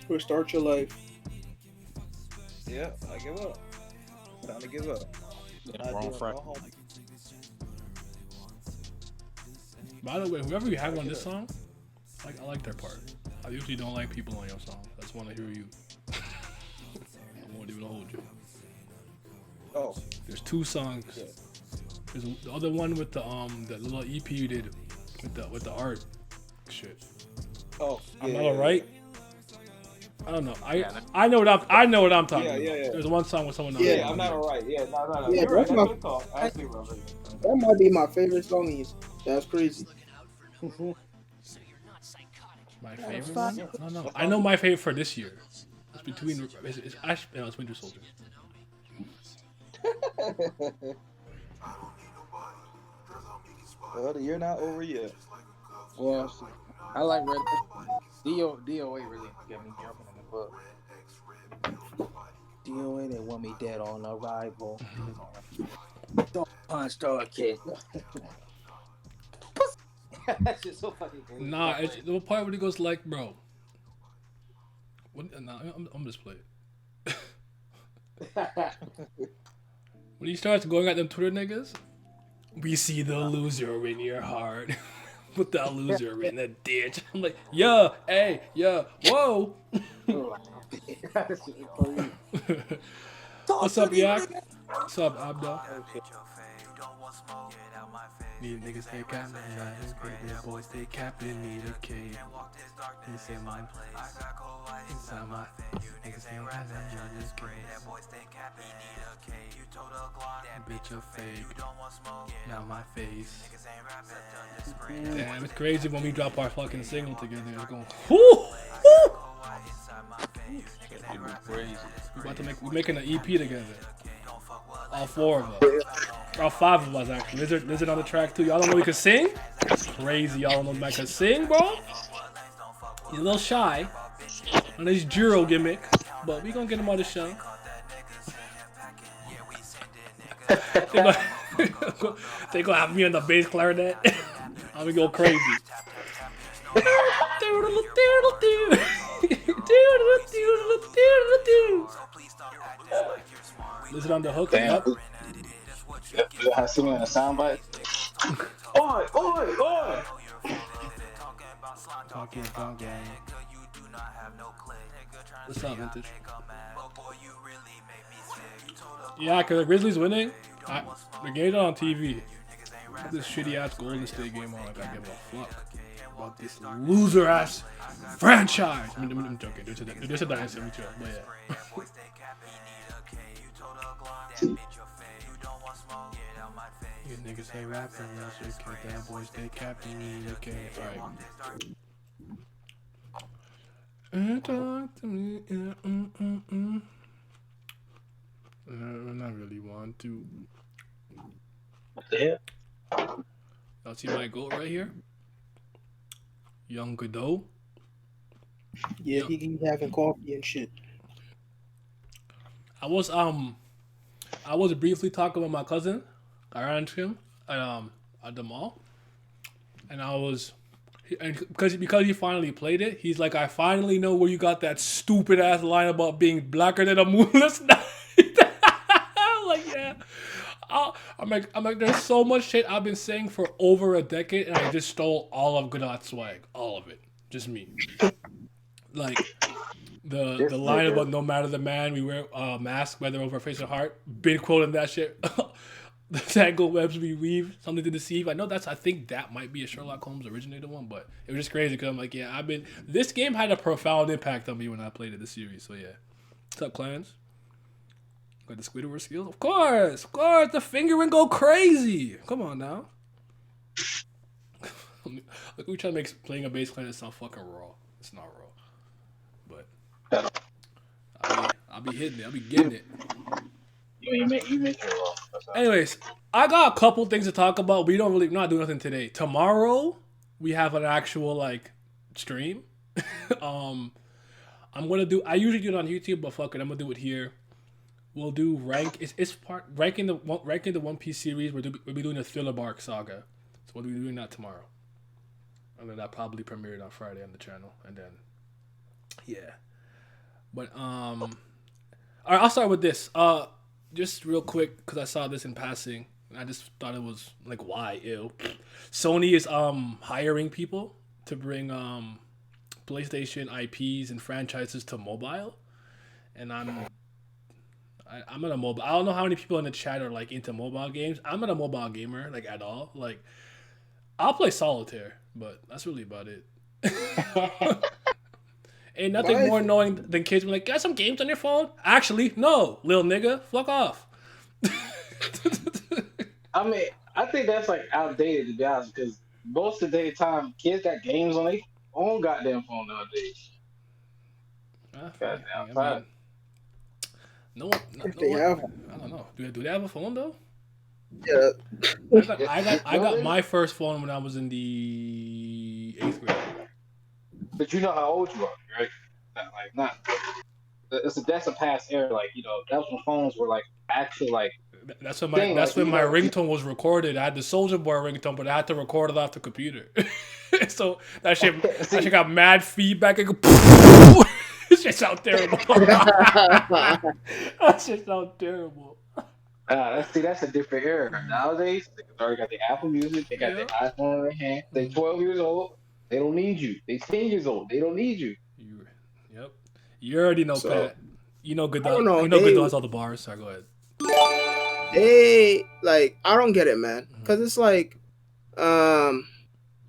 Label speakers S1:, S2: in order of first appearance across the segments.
S1: Restart your life.
S2: Yeah, I give up. Time to give up.
S3: Yeah,
S2: Not
S3: wrong
S2: doing
S3: Friday.
S2: no homework.
S4: By the way, whoever you have
S2: Break
S4: on
S2: it
S4: this
S2: up.
S4: song, I like their part. I usually don't like people on your songs. I just want to hear you. I won't even hold you.
S2: Oh,
S4: There's two songs.
S2: yeah.
S4: There's the other one with the little EP you did with the art shit.
S2: Oh,
S4: I'm
S2: yeah,
S4: not
S2: yeah, yeah.
S4: alright. I don't know.
S3: Yeah,
S4: I know what I'm talking
S2: Yeah, yeah,
S4: about.
S2: yeah.
S4: There's one song with someone else.
S1: Yeah,
S2: Yeah, I'm not alright. Yeah, no.
S1: yeah,
S2: You're right.
S1: that's
S2: That's
S1: my.
S2: good call. I see what I'm saying.
S1: That might be my favorite song. That's crazy.
S4: My
S2: Yeah,
S4: favorite
S2: fine.
S4: one?
S2: Yeah,
S4: I don't know.
S2: that's
S4: I know
S2: fine.
S4: my favorite for this year. It's between it's Ash. No, it's Winter Soldier.
S2: Well, you're not over yet.
S3: well, I like Red. DOA really get me jumping in the book. DOA, they want me dead on arrival. Don't punch dog kid. That's just so fucking crazy.
S4: Nah, it's the part where he goes like, bro. Nah, I'm just play it. When he starts going at them Twitter niggas, we see the loser in your heart. Put that loser in the ditch. I'm like, yeah, hey, yeah, whoa. What's up, Yak? What's up, Abda?
S2: Okay.
S4: These niggas hate capping, the boys they capping, need a cave. This in my place, inside my niggas ain't rapping, I just crazy. That bitch a fake, not my face. Damn, it's crazy when we drop our fucking single together. It's going, whoo, whoo.
S3: It was crazy.
S4: We're making an EP together. All four of us. All five of us actually. Lizard on the track too. Y'all don't know he can sing? That's crazy. Y'all don't know Mike can sing, bro? He's a little shy on his Juro gimmick, but we gonna get him on the show. They gonna have me on the bass clarinet. I'm gonna go crazy. Lizard on the hook.
S3: Damn.
S4: Yep.
S3: I see me on a soundbite.
S2: Oi, oi, oi!
S4: Talking about gang. What's up, Vintage? Yeah, because Grizzlies winning. The game's on TV. This shitty ass Golden State game on. Like, I give a fuck about this loser ass franchise. I'm joking. There's a dynasty, but yeah. These niggas say rapping, I should kick that boys, they capping me, okay, alright. Talk to me, I really want to.
S3: What the hell?
S4: Y'all see my goat right here? Young Godot.
S1: Yeah, he having coffee and shit.
S4: I was briefly talking with my cousin. I ran into him at the mall, and because he finally played it, he's like, I finally know where you got that stupid ass line about being blacker than a moonless night. I'm like, yeah. I'm like, there's so much shit I've been saying for over a decade, and I just stole all of Godot's swag, all of it, just me. Like the line about no matter the man, we wear a mask whether over face or heart. Been quoting that shit. The tangled webs we weave, something to deceive. I think that might be a Sherlock Holmes originated one, but it was just crazy because I'm like, yeah, this game had a profound impact on me when I played it, the series. So yeah, what's up, clans? Got the Squidward skills, of course. The fingering go crazy. Come on now. Like we try to make playing a bass clan sound fucking raw. It's not raw, but I'll be hitting it. I'll be getting it.
S3: You make it wrong.
S4: Anyways, I got a couple things to talk about. We're not doing nothing today. Tomorrow we have an actual like stream. I'm gonna do. I usually do it on YouTube, but fuck it, I'm gonna do it here. We'll do rank. It's part ranking the One Piece series. We'll be doing the Thriller Bark saga. So we'll be doing that tomorrow. And then that probably premiered on Friday on the channel. And then, yeah. But all right, I'll start with this. Just real quick because I saw this in passing. I just thought it was like, why? Ew. Sony is hiring people to bring PlayStation IPs and franchises to mobile, and I'm not a mobile. I don't know how many people in the chat are like into mobile games. I'm not a mobile gamer like at all. Like I'll play solitaire, but that's really about it. Ain't nothing
S1: Why?
S4: more annoying than kids being like, got some games on your phone? Actually, no, little nigga, fuck off.
S3: I mean, I think that's like outdated to be honest, because most of the time kids got games on their own goddamn phone nowadays.
S4: Fine.
S3: Goddamn
S4: I
S3: fine.
S4: mean, no one.
S1: If they have one.
S4: I don't know. Do they have a phone though?
S1: Yeah.
S4: I got my first phone when I was in the 8th grade.
S3: But you know how old you are, right? Not. That's a past era. Like that's when phones were like actual like.
S4: That's when
S3: Thing,
S4: that's
S3: like,
S4: when
S3: you
S4: my
S3: know-
S4: ringtone was recorded. I had the Soldier Boy ringtone, but I had to record it off the computer. So that shit got mad feedback. It go, it shit sound terrible. That shit sound terrible.
S3: That's a different era. Nowadays, they already got the Apple Music. They got the iPhone in their hand. They 12 years old. They don't need you. They 10 years old. They don't need you.
S4: Yep. You already know,
S1: So,
S4: Pat. You know good.
S1: I don't know,
S4: You know
S1: they-
S4: good does all the bars. So go ahead.
S1: They like I don't get it, man. Because it's like,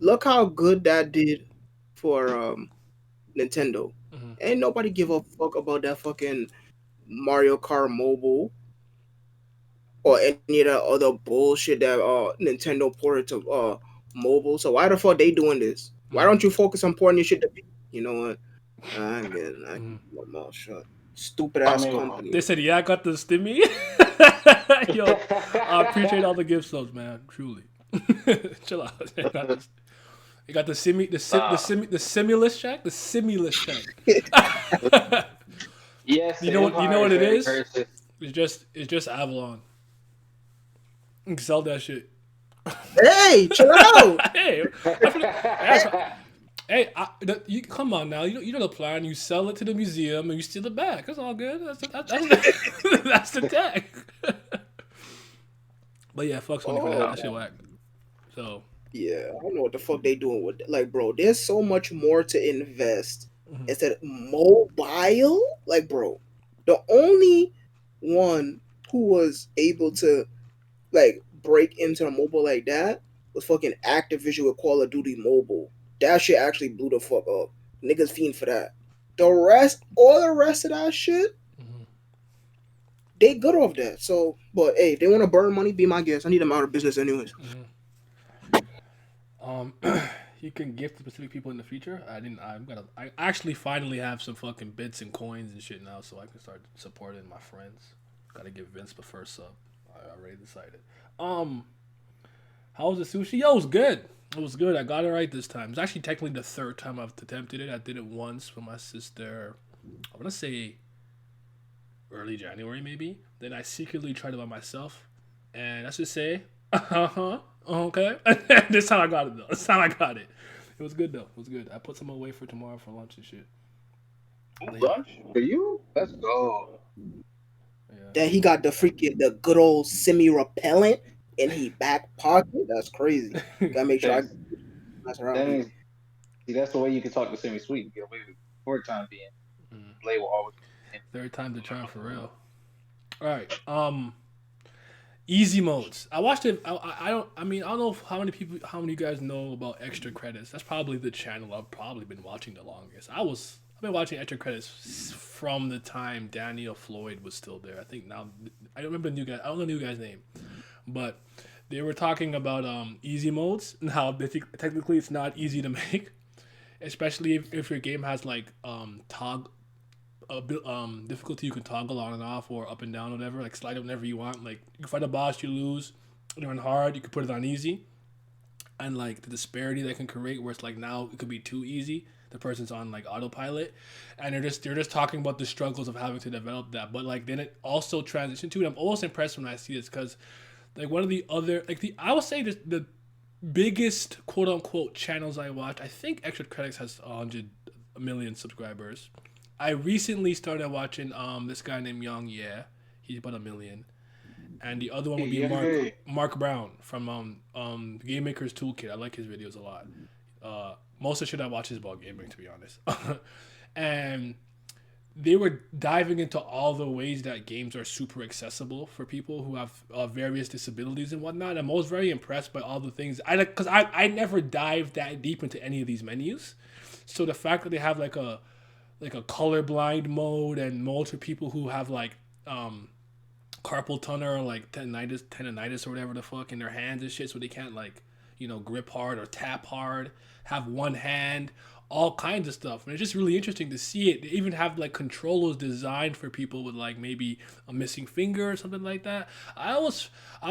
S1: look how good that did for Nintendo.
S4: Mhm.
S1: Ain't nobody give a fuck about that fucking Mario Kart Mobile or any of that other bullshit that Nintendo ported to mobile. So why the fuck they doing this? Why don't you focus on porting your shit to? You know what? I get it. I
S4: Mhm.
S1: keep my mouth shut. Stupid ass
S3: I mean,
S1: company.
S4: They said, "Yeah, I got the stimmy." Yo, I appreciate all the gift subs, man. Truly, chill out. You got the stimulus check, the stimulus check.
S3: Yes.
S4: You know what it is?
S3: Versus-
S4: It's just Avalon. You can sell that shit.
S1: Hey, chill out.
S4: Hey, hey, you come on now. You know the plan. You sell it to the museum and you steal it back. That's all good. That's the tech. But yeah, fuck Sony for that. That shit whack. So
S1: Yeah, I don't know what the fuck they doing with it. Like, bro, there's so much more to invest
S4: Mhm.
S1: instead of mobile. Like, bro, the only one who was able to like break into the mobile like that was fucking Activision with Call of Duty Mobile. That shit actually blew the fuck up. Niggas fiend for that. All the rest of that shit,
S4: Mhm.
S1: they good off that. So, but hey, if they want to burn money, be my guest. I need them out of business anyways.
S4: You can gift to specific people in the future. I actually finally have some fucking bits and coins and shit now, so I can start supporting my friends. Gotta give Vince the first sub. I already decided. How was the sushi? Yo, it was good. It was good. I got it right this time. It's actually technically the third time I've attempted it. I did it once with my sister. I want to say early January maybe. Then I secretly tried it by myself, and let's just say, okay. This time I got it though. This time I got it. It was good though. It was good. I put some away for tomorrow for lunch and shit.
S3: Lunch for you? Let's go.
S4: Yeah.
S1: That he got the good old semi-repellent in his back pocket. That's crazy. Gotta make sure that's
S3: That
S1: around.
S3: means, see, that's the way you can talk to Semi Sweet and get away with it for the time being. Play will always.
S4: Third time the charm for real. All right. Easy modes. I watched it. I don't know how many of you guys know about extra credits. That's probably the channel I've probably been watching the longest. I've been watching extra credits from the time Daniel Floyd was still there. I think now I don't remember the new guy. I don't know the new guy's name, but they were talking about easy modes and how technically it's not easy to make, especially if your game has like difficulty you can toggle on and off or up and down or whatever, like slide it whenever you want. Like you can fight a boss, you lose, you're on hard, you can put it on easy, and like the disparity that can create where it's like now it could be too easy, the person's on like autopilot, and they're just talking about the struggles of having to develop that. But like then it also transitioned to it. I'm always impressed when I see this because like one of the other I would say the biggest quote unquote channels I watch, I think Extra Credits has 100 million subscribers. I recently started watching this guy named Young Yeah. He's about 1 million. And the other one would be
S3: Yeah, yeah.
S4: Mark Brown from Game Maker's Toolkit. I like his videos a lot. Most of the shit I watch is about gaming, to be honest. And they were diving into all the ways that games are super accessible for people who have various disabilities and whatnot. And I was very impressed by all the things I like because I never dived that deep into any of these menus. So the fact that they have like a colorblind mode and modes for people who have like carpal tunnel or like tendonitis or whatever the fuck in their hands and shit, so they can't like grip hard or tap hard, have one hand, all kinds of stuff. And it's just really interesting to see it. They even have like controllers designed for people with like maybe a missing finger or something like that. I'm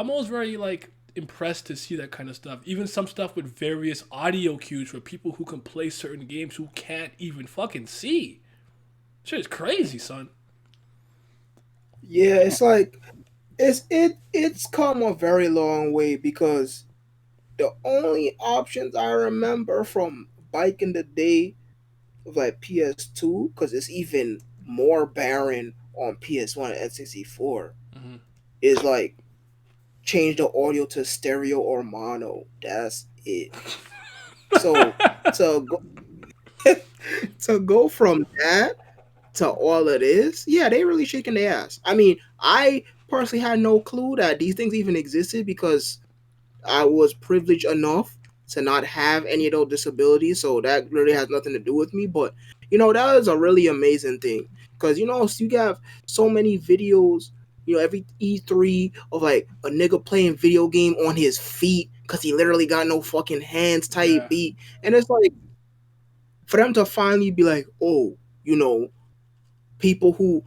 S4: always very like impressed to see that kind of stuff. Even some stuff with various audio cues for people who can play certain games who can't even fucking see. Shit is crazy, son.
S1: Yeah, it's like it's come a very long way because the only options I remember from back in the day of like PS2, because it's even more barren on PS1 and N64,
S4: Hmm.
S1: is like change the audio to stereo or mono. That's it. So to go, to go from that to all of this, yeah, they really shaking their ass. I mean, I personally had no clue that these things even existed because I was privileged enough to not have any of those disabilities, so that really has nothing to do with me. But that is a really amazing thing because you have so many videos, every E3 of like a nigga playing video game on his feet because he literally got no fucking hands type
S4: Yeah.
S1: beat, and it's like for them to finally be like, oh, people who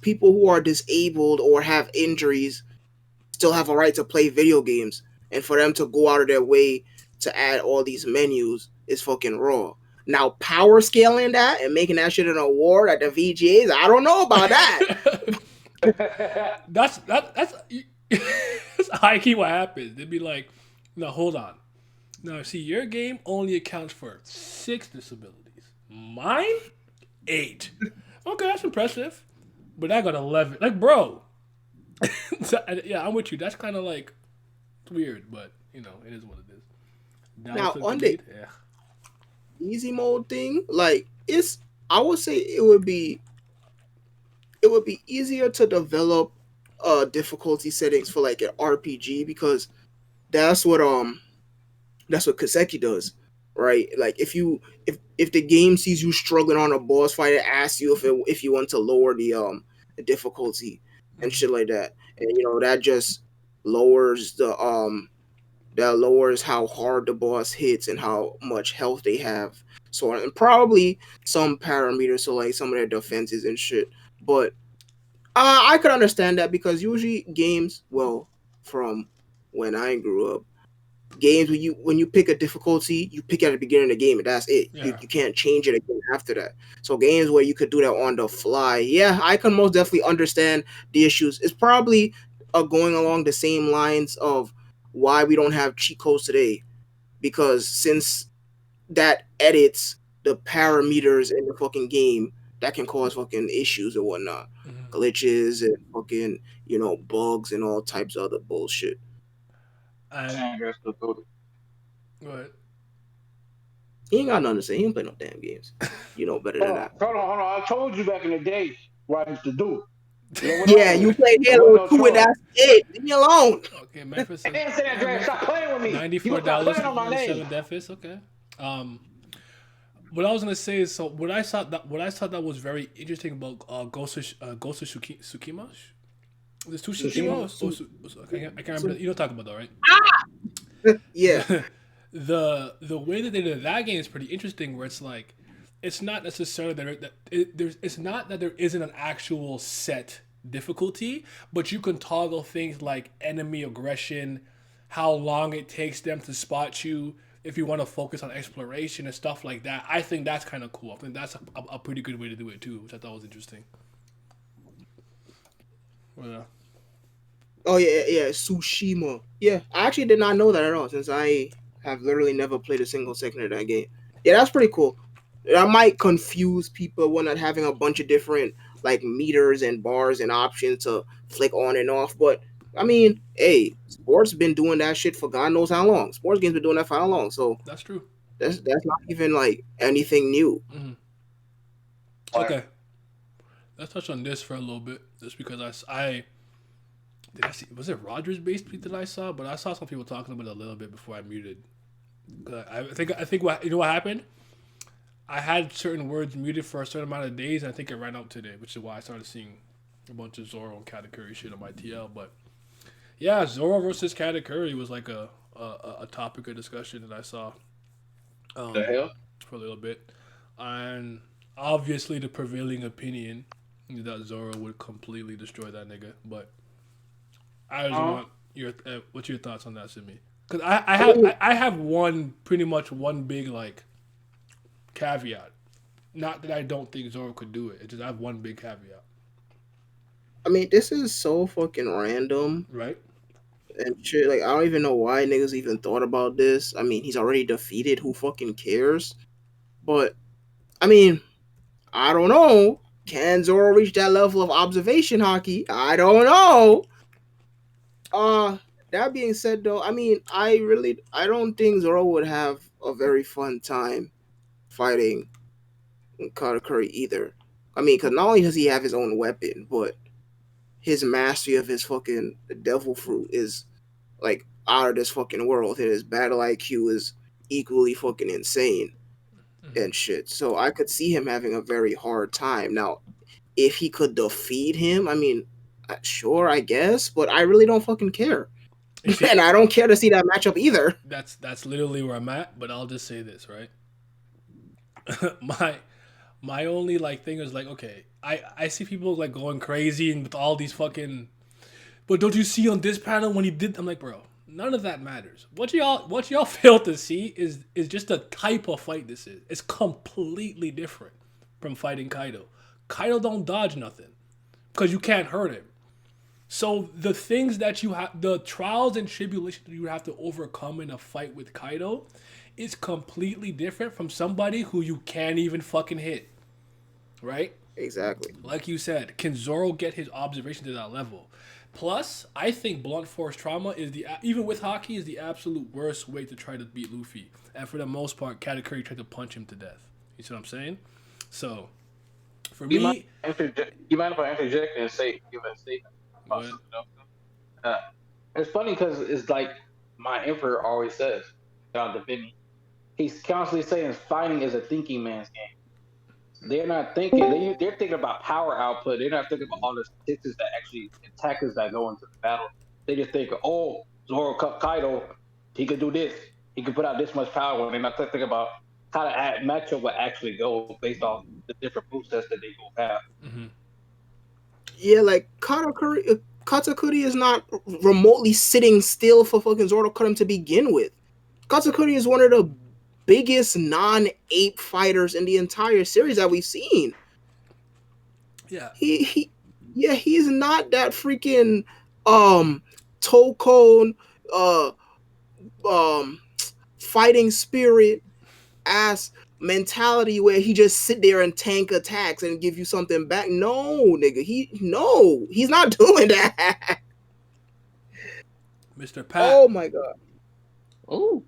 S1: people who are disabled or have injuries still have a right to play video games, and for them to go out of their way to add all these menus is fucking raw. Now, power scaling that and making that shit an award at the VGAs, I don't know about that.
S4: that's that's high key what happens. They'd be like, no, hold on. Now, see, your game only accounts for 6 disabilities. Mine, 8. Okay, that's impressive. But I got 11. Like, bro. Yeah, I'm with you. That's kind of like weird, but it is what it is.
S1: Now,
S4: Download
S1: on the
S4: complete. Yeah.
S1: easy mode thing, like I would say it would be easier to develop difficulty settings for like an RPG because that's what Kaseki does, right? Like if the game sees you struggling on a boss fight, it asks you if you want to lower the difficulty and
S4: Mhm.
S1: shit like that, and that just lowers how hard the boss hits and how much health they have, so and probably some parameters, so like some of their defenses and shit, but I could understand that because usually games, well, from when I grew up, games when you pick a difficulty, you pick at the beginning of the game and that's it. You,
S4: Yeah.
S1: you can't change it again after that. So games where you could do that on the fly, yeah, I can most definitely understand the issues. It's probably going along the same lines of why we don't have cheat codes today, because since that edits the parameters in the fucking game, that can cause fucking issues and whatnot,
S4: Mhm.
S1: glitches and fucking bugs and all types of other bullshit.
S4: And
S3: Man, that's the good.
S4: go ahead.
S1: He ain't got nothing to say. He ain't play no damn games. You know better than that.
S3: Hold on. I told you back in the day what I used to do. You know what
S1: Yeah,
S3: wrong
S1: you
S3: with it?
S1: played
S3: There was
S1: Halo
S3: no
S1: 2 and
S3: choice.
S1: that's it. Leave me alone.
S4: Okay, Memphis says
S3: Answer that, Dre. Stop playing with me. You
S4: $94
S3: gonna stop playing on my
S4: for
S3: name.
S4: 7 deficits. Okay. Um, what I was gonna say is, so what I thought that was very interesting about Ghost of Tsushima. There's two Tsushima.
S3: Tsushima?
S4: I can't remember. You don't talk about that, right?
S1: Yeah.
S4: The way that they did that game is pretty interesting. Where it's like, it's not necessarily it's not that there isn't an actual set difficulty, but you can toggle things like enemy aggression, how long it takes them to spot you, if you want to focus on exploration and stuff like that. I think that's kind of cool. I think that's a pretty good way to do it too, which I thought was interesting. Yeah.
S1: Oh yeah. Tsushima. Yeah, I actually did not know that at all since I have literally never played a single second of that game. Yeah, that's pretty cool. That might confuse people when not having a bunch of different like meters and bars and options to flick on and off. But I mean, hey, sports been doing that shit for God knows how long. Sports games been doing that for how long? So
S4: That's true.
S1: that's not even like anything new.
S4: Hmm.
S3: Like,
S4: Okay, let's touch on this for a little bit, just because I did I see, was it Rogers based tweet that I saw, but I saw some people talking about it a little bit before I muted. I think what you know what happened. I had certain words muted for a certain amount of days, and I think it ran out today, which is why I started seeing a bunch of Zoro and Katakuri shit on my TL. But yeah, Zoro versus Katakuri was like a topic of discussion that I saw
S3: the
S4: um,
S3: hell?
S4: for a little bit, and obviously the prevailing opinion is that Zoro would completely destroy that nigga. But I just want your what's your thoughts on that, Simi? Because I have one pretty much one big like caveat. Not that I don't think Zoro could do it. It's just I have one big caveat.
S1: I mean, this is so fucking random
S4: Right?
S1: and shit. Like, I don't even know why niggas even thought about this. I mean, he's already defeated. Who fucking cares? But I mean, I don't know. Can Zoro reach that level of observation hockey? I don't know. Uh, that being said, though, I mean, I don't think Zoro would have a very fun time fighting Katakuri either. I mean, because not only does he have his own weapon, but his mastery of his fucking devil fruit is like out of this fucking world. And his battle IQ is equally fucking insane
S4: Mm-hmm.
S1: and shit. So I could see him having a very hard time. Now, if he could defeat him, I mean, sure, I guess, but I really don't fucking care.
S4: You see,
S1: And I don't care to see that matchup either.
S4: that's literally where I'm at. But I'll just say this, right? my my only like thing is like, okay, I see people like going crazy and with all these fucking. But don't you see on this panel when he did? I'm like, bro, none of that matters. What y'all fail to see is just the type of fight this is. It's completely different from fighting Kaido. Kaido don't dodge nothing because you can't hurt him. So the things that you have, the trials and tribulations that you have to overcome in a fight with Kaido, is completely different from somebody who you can't even fucking hit, right?
S1: Exactly.
S4: Like you said, can Zoro get his observation to that level? Plus, I think blunt force trauma is even with hockey is the absolute worst way to try to beat Luffy. And for the most part, Katakuri tried to punch him to death. You see what I'm saying? So, for me,
S3: You mind if I interject and give a statement about
S4: What?
S3: something else? Uh, it's funny because it's like my emperor always says, John Defini. He's constantly saying fighting is a thinking man's game. They're not thinking. They're thinking about power output. They're not thinking about all the statistics that actually attackers that go into the battle. They just think, oh, Zoro Kaido, he could do this. He could put out this much power. And they're not thinking about how the matchup will actually go based off the different move sets that they go have.
S4: mm-hmm.
S1: Yeah, like Katakuri is not remotely sitting still for fucking Zoro to cut him to begin with. Katakuri is one of the biggest non-ape fighters in the entire series that we've seen.
S4: Yeah,
S1: He's not that freaking Tokone uh um fighting spirit ass mentality where he just sit there and tank attacks and give you something back. No, nigga, he's not doing that.
S4: Mr. Pat.
S1: Oh my god.
S5: Oh,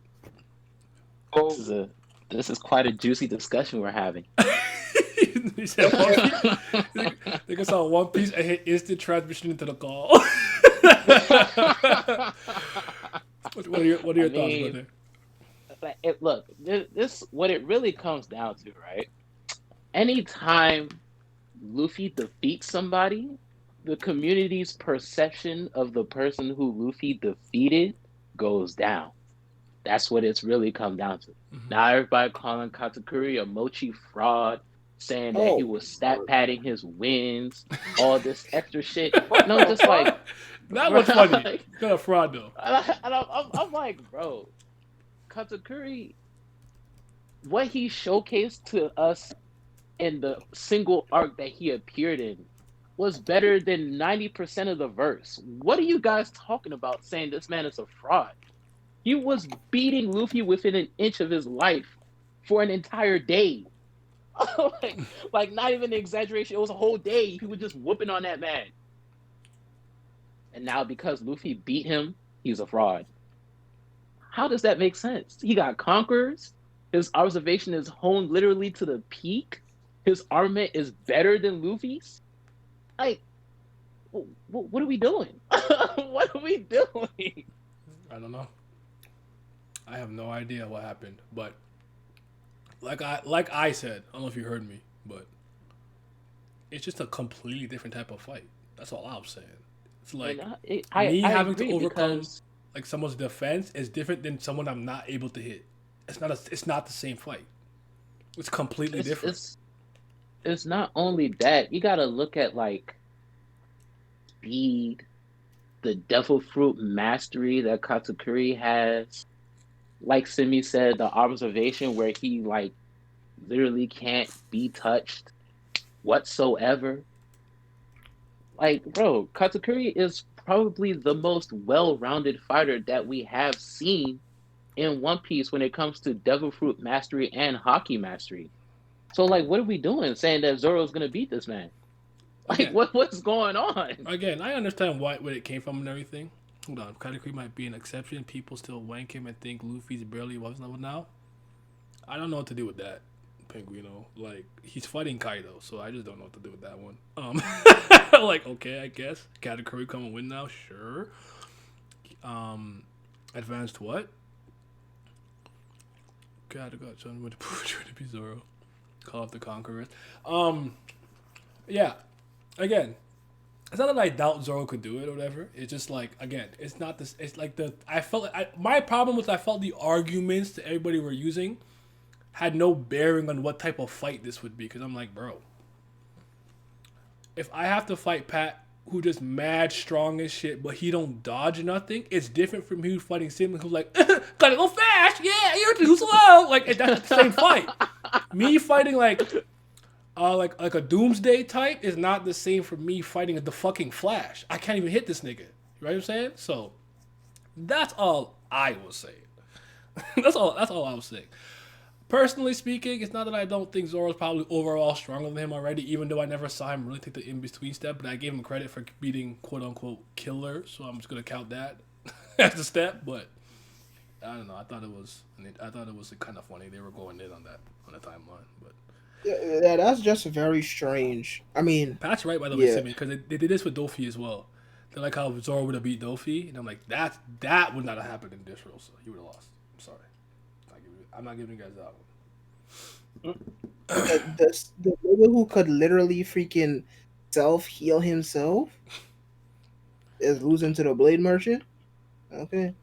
S3: Oh,
S5: this is quite a juicy discussion we're having.
S4: He said One Piece. Nigga saw One Piece and hit instant transmission into the call. What are your thoughts, brother?
S5: Look, this what it really comes down to, right? Anytime Luffy defeats somebody, the community's perception of the person who Luffy defeated goes down. That's what it's really come down to.
S4: Mhm.
S5: Now everybody calling Katakuri a mochi fraud, saying that he was stat padding his wins, all this extra shit. No, just like
S4: That was funny.
S5: like,
S4: Not a fraud though.
S5: I'm like, bro, Katakuri, what he showcased to us in the single arc that he appeared in was better than 90% of the verse. What are you guys talking about saying this man is a fraud? He was beating Luffy within an inch of his life for an entire day. like not even an exaggeration. It was a whole day. He was just whooping on that man. And now because Luffy beat him, he's a fraud. How does that make sense? He got conquerors. His observation is honed literally to the peak. His armament is better than Luffy's. Like, what are we doing? What are we doing?
S4: I don't know. I have no idea what happened, but like I said, I don't know if you heard me, but it's just a completely different type of fight. That's all I'm saying. It's like me having to overcome
S5: because
S4: like someone's defense is different than someone I'm not able to hit. It's not the same fight. It's completely different.
S5: It's not only that. You got to look at like speed, the devil fruit mastery that Katakuri has. Like Simi said, the observation where he like literally can't be touched whatsoever. Like, bro, Katakuri is probably the most well-rounded fighter that we have seen in One Piece when it comes to devil fruit mastery and hockey mastery. So, like, what are we doing saying that Zoro's gonna beat this man? Like,
S4: Again,
S5: what's going on?
S4: again, I understand where it came from and everything. Hold on, Katakuri might be an exception. People still wank him and think Luffy's barely above level now. I don't know what to do with that, Penguino. Like, he's fighting Kaido, so I just don't know what to do with that one. Like, okay, I guess Katakuri come and win now, sure. Advanced what? God, I got John with to be Zoro. Call up the Conquerors. Yeah. Again, it's not that I doubt Zoro could do it or whatever. It's just like, again, it's not this. It's like my problem was I felt the arguments that everybody were using had no bearing on what type of fight this would be. Because I'm like, bro, if I have to fight Pat, who just mad strong as shit, but he don't dodge nothing, it's different from you fighting Simon, who's like, gotta go fast, yeah, you're too slow. Like, that's the same fight. Me fighting like a Doomsday type is not the same for me fighting the fucking Flash. I can't even hit this nigga. You know what I'm saying? So that's all I was saying. That's all I was saying. Personally speaking, it's not that I don't think Zoro's probably overall stronger than him already, even though I never saw him really take the in-between step, but I gave him credit for beating quote-unquote killer, so I'm just going to count that as a step, but I don't know. I thought it was kind of funny. They were going in on that on the timeline, but
S1: Yeah, that's just very strange. I mean,
S4: Pat's right, by the way,
S1: yeah.
S4: Simon, because they did this with Dofi as well. They're like how Zoro would have beat Dofi, and I'm like, that would not have happened in this role, so he would have lost. I'm sorry. I'm not giving you guys that one.
S1: the nigga who could literally freaking self-heal himself is losing to the Blade Merchant? Okay.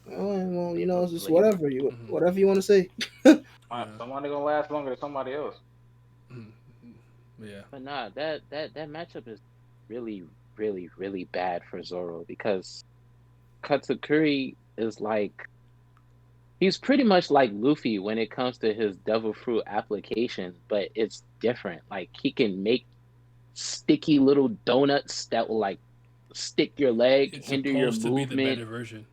S1: Well, you know, it's just whatever you want to say.
S3: Somebody gonna last longer than somebody else.
S4: Yeah.
S5: But nah, that matchup is really, really, really bad for Zoro because Katakuri is like he's pretty much like Luffy when it comes to his devil fruit application, but it's different. Like he can make sticky little donuts that will like stick your leg,
S4: It's
S5: hinder your
S4: supposed to be
S5: movement.
S4: the better version.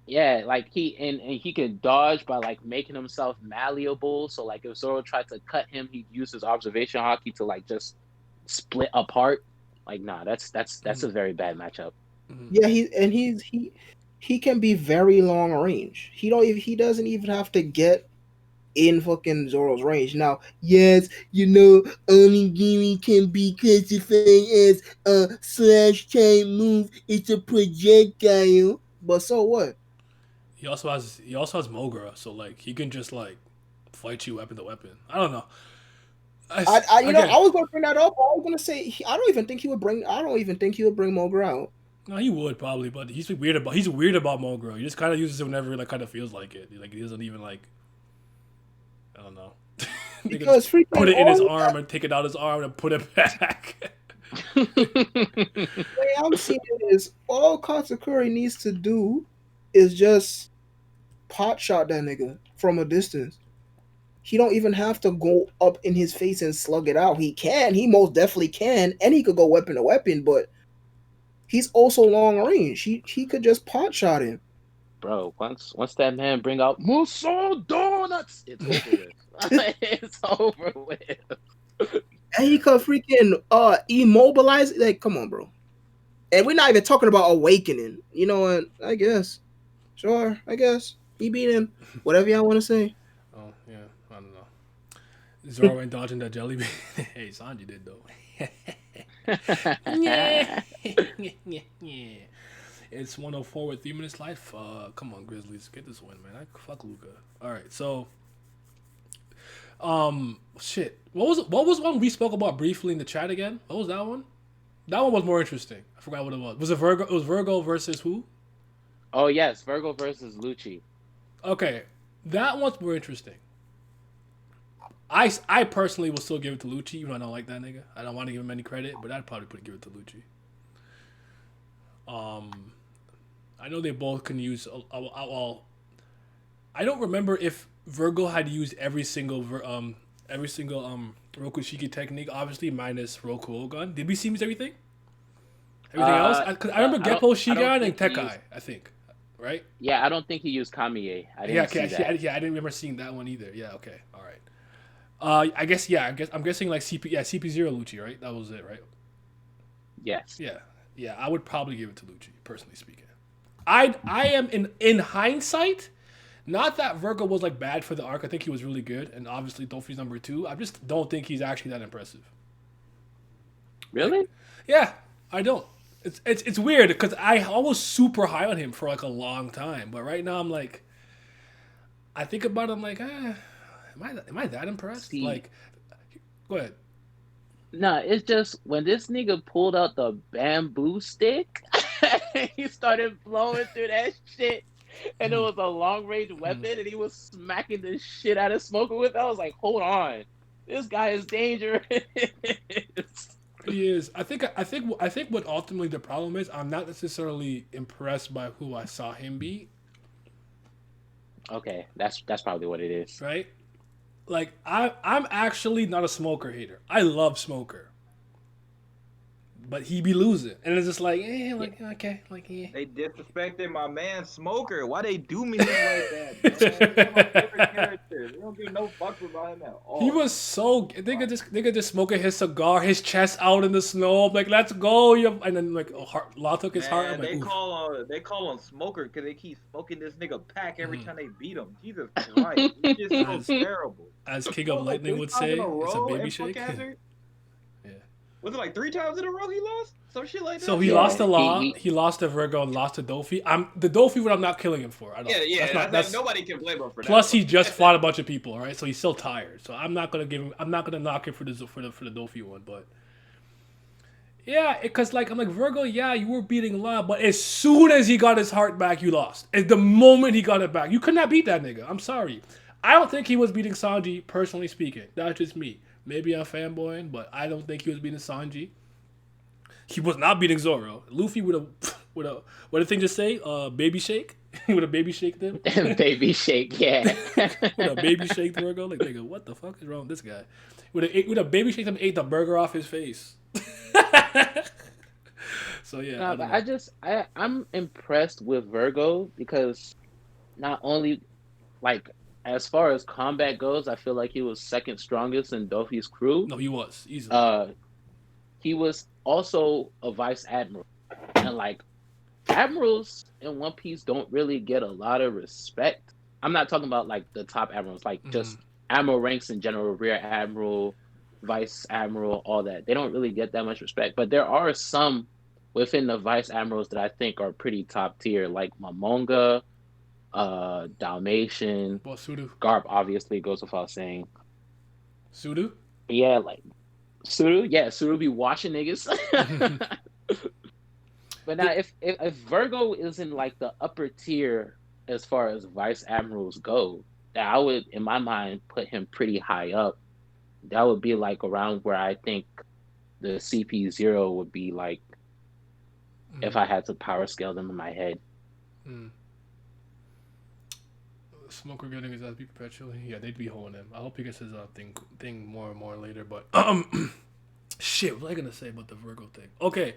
S5: Yeah, like he can dodge by like making himself malleable. So like if Zoro tried to cut him, he'd use his observation hockey to like just split apart. Like nah, that's a very bad matchup.
S1: Yeah, he can be very long range. He doesn't even have to get in fucking Zoro's range. Now, yes, you know, Onigiri can be classified as a slash type move. It's a projectile. But so what?
S4: He also has Mogra, so like he can just like fight you weapon to weapon. I don't know.
S1: I was gonna bring that up. I was gonna say I don't even think he would bring Mogra out.
S4: No, he would probably, but he's weird about Mogra. He just kind of uses it whenever he like kind of feels like it. Like he doesn't even like, I don't know.
S1: Because
S4: put it in his arm and take it out his arm and put it back.
S1: The way I'm seeing it is all Katakuri needs to do is just pot shot that nigga from a distance. He don't even have to go up in his face and slug it out. He most definitely can, and he could go weapon to weapon, but he's also long range. He could just pot shot him.
S5: bro, once that man bring out Musso donuts, it's over with. It's over with.
S1: And he could freaking immobilize. Like, come on, bro. And we're not even talking about awakening. You know what? I guess. Sure, I guess. He beat him. Whatever y'all want to say.
S4: Oh yeah, I don't know. Zoro ain't dodging that jelly bean. Hey, Sanji did though. Yeah. Yeah. It's 104 with 3 minutes left. Come on, Grizzlies, get this win, man. Fuck Luca. All right, so shit. What was one we spoke about briefly in the chat again? What was that one? That one was more interesting. I forgot what it was. Was it Virgo? It was Virgo versus who?
S5: Oh yes, Virgo versus Lucci.
S4: Okay, that one's more interesting. I personally will still give it to Lucci, even though I don't like that nigga. I don't want to give him any credit, but I'd probably give it to Lucci. I know they both can use. Well, I don't remember if Virgo had used every single Rokushiki technique, obviously minus Roku Ogan. Did we see him use everything? Everything else? I remember Geppo Shigan and Tekai, I think. Right?
S5: Yeah, I don't think he used Kamiye. I didn't see that.
S4: I didn't remember seeing that one either. Yeah, okay. All right. I'm guessing like CP0 Lucci, right? That was it, right?
S5: Yes.
S4: Yeah, I would probably give it to Lucci, personally speaking. I am in hindsight, not that Virgo was like bad for the arc. I think he was really good, and obviously Dofi's number 2. I just don't think he's actually that impressive.
S5: Really?
S4: Yeah, I don't. It's weird because I was super high on him for like a long time, but right now I'm like, I think about it, I'm like, am I that impressed?
S5: See,
S4: like, go ahead.
S5: Nah, it's just when this nigga pulled out the bamboo stick, he started blowing through that shit, and it was a long range weapon, and he was smacking the shit out of Smoker with it. I was like, hold on, this guy is dangerous.
S4: He is. I think what ultimately the problem is, I'm not necessarily impressed by who I saw him be.
S5: Okay, that's probably what it is.
S4: Right? Like I'm actually not a Smoker hater. I love Smoker. But he be losing. And it's just like, okay, like, yeah.
S2: They disrespected my man Smoker. Why they do me like that? They're my favorite characters. They don't give no fuck about him at all.
S4: He was so nigga just smoking his cigar, his chest out in the snow. I'm like, let's go. And then like Law took his heart. I'm like,
S2: they call him Smoker because they keep smoking this nigga pack every time they beat him. Jesus Christ. He's just so terrible.
S4: As King of Lightning would say, it's a baby shake.
S2: Was it like 3 times in a row he lost? Some shit like that?
S4: So he lost to Law, he lost to Virgo, and lost to Dofi. The Dofi one I'm not killing him for. I don't.
S2: Yeah, nobody can blame him for that.
S4: Plus, he just fought a bunch of people, right? So he's still tired. So I'm not gonna knock him for the Dofi one, but yeah, because like I'm like Virgo, yeah, you were beating Law, but as soon as he got his heart back, you lost. At the moment he got it back, you could not beat that nigga. I'm sorry. I don't think he was beating Sanji, personally speaking. That's just me. Maybe I'm fanboying, but I don't think he was beating Sanji. He was not beating Zoro. Luffy with a what did the thing just say? Baby shake? With a baby shake them?
S5: Baby shake, yeah.
S4: With a baby shake Virgo? Like nigga, what the fuck is wrong with this guy? With a baby shake them ate the burger off his face. So yeah.
S5: No, but I'm impressed with Virgo because not only like as far as combat goes, I feel like he was second strongest in Dofi's crew.
S4: No, he was easily.
S5: He was also a vice admiral, and like admirals in One Piece don't really get a lot of respect. I'm not talking about like the top admirals, like just admiral ranks in general, rear admiral, vice admiral, all that. They don't really get that much respect, but there are some within the vice admirals that I think are pretty top tier, like Momonga. Dalmatian.
S4: Well, Sudu.
S5: Garp obviously goes without saying.
S4: Sudu?
S5: Yeah, like Sudu. Yeah, Sudu be watching niggas. But now, if Virgo is in like the upper tier as far as vice admirals go, that I would, in my mind, put him pretty high up. That would be like around where I think the CP0 would be like if I had to power scale them in my head.
S4: Smoker getting his ass beat perpetually. Yeah, they'd be holding him. I hope he gets his thing more and more later. But shit, what was I gonna say about the Virgo thing? Okay,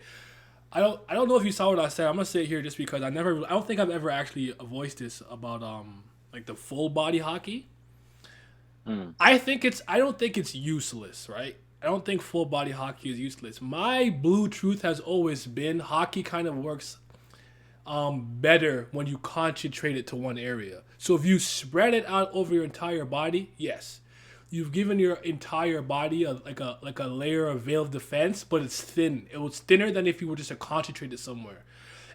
S4: I don't know if you saw what I said. I'm gonna say it here just because I don't think I've ever actually voiced this about like the full body hockey.
S5: Mm.
S4: I don't think it's useless, right? I don't think full body hockey is useless. My blue truth has always been hockey kind of works better when you concentrate it to one area. So if you spread it out over your entire body, yes, you've given your entire body like a layer of veil of defense, but it's thin. It was thinner than if you were just to concentrate it somewhere.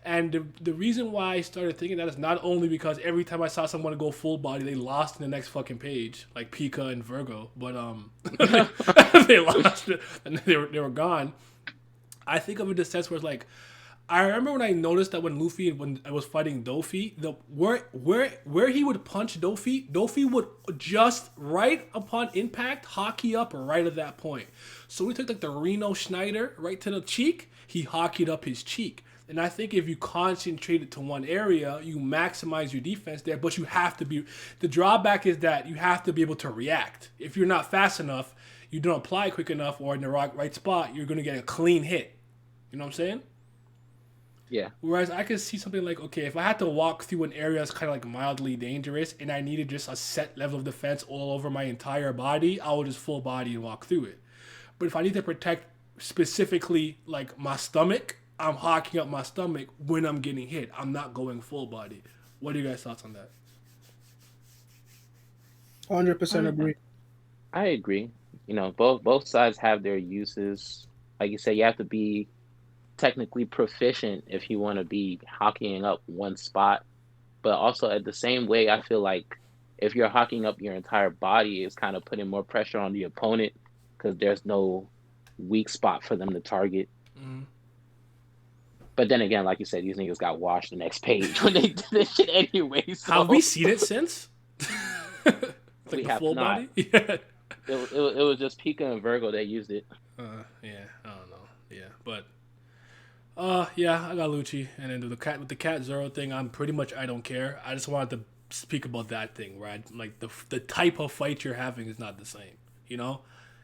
S4: And the reason why I started thinking that is not only because every time I saw someone go full body, they lost in the next fucking page, like Pika and Virgo, but they lost and they were gone. I think of it in the sense where it's like I remember when I noticed that when I was fighting Dofi, the where he would punch Dofi would just right upon impact hockey up right at that point. So we took like the Reno Schneider right to the cheek, he hockeyed up his cheek. And I think if you concentrate it to one area, you maximize your defense there. But you have to be. The drawback is that you have to be able to react. If you're not fast enough, you don't apply quick enough, or in the right spot, you're gonna get a clean hit. You know what I'm saying?
S5: Yeah.
S4: Whereas I could see something like, okay, if I had to walk through an area that's kind of like mildly dangerous, and I needed just a set level of defense all over my entire body, I would just full body and walk through it. But if I need to protect specifically like my stomach, I'm hocking up my stomach when I'm getting hit. I'm not going full body. What are you guys' thoughts on that?
S1: 100% agree.
S5: I agree. You know, both sides have their uses. Like you said, you have to be technically proficient if you want to be hockeying up one spot. But also at the same way, I feel like if you're hockeying up your entire body, it's kind of putting more pressure on the opponent because there's no weak spot for them to target.
S4: Mm-hmm.
S5: But then again, like you said, these niggas got washed the next page when they did this shit anyway. So.
S4: Have we seen it since?
S5: We
S4: like
S5: have
S4: full
S5: not.
S4: body? Yeah.
S5: It was just Pika and Virgo that used it.
S4: Yeah, I don't know. Yeah, but yeah, I got Lucci, and then with the cat Zero thing, I'm pretty much I don't care. I just wanted to speak about that thing, right? Like the type of fight you're having is not the same. You know,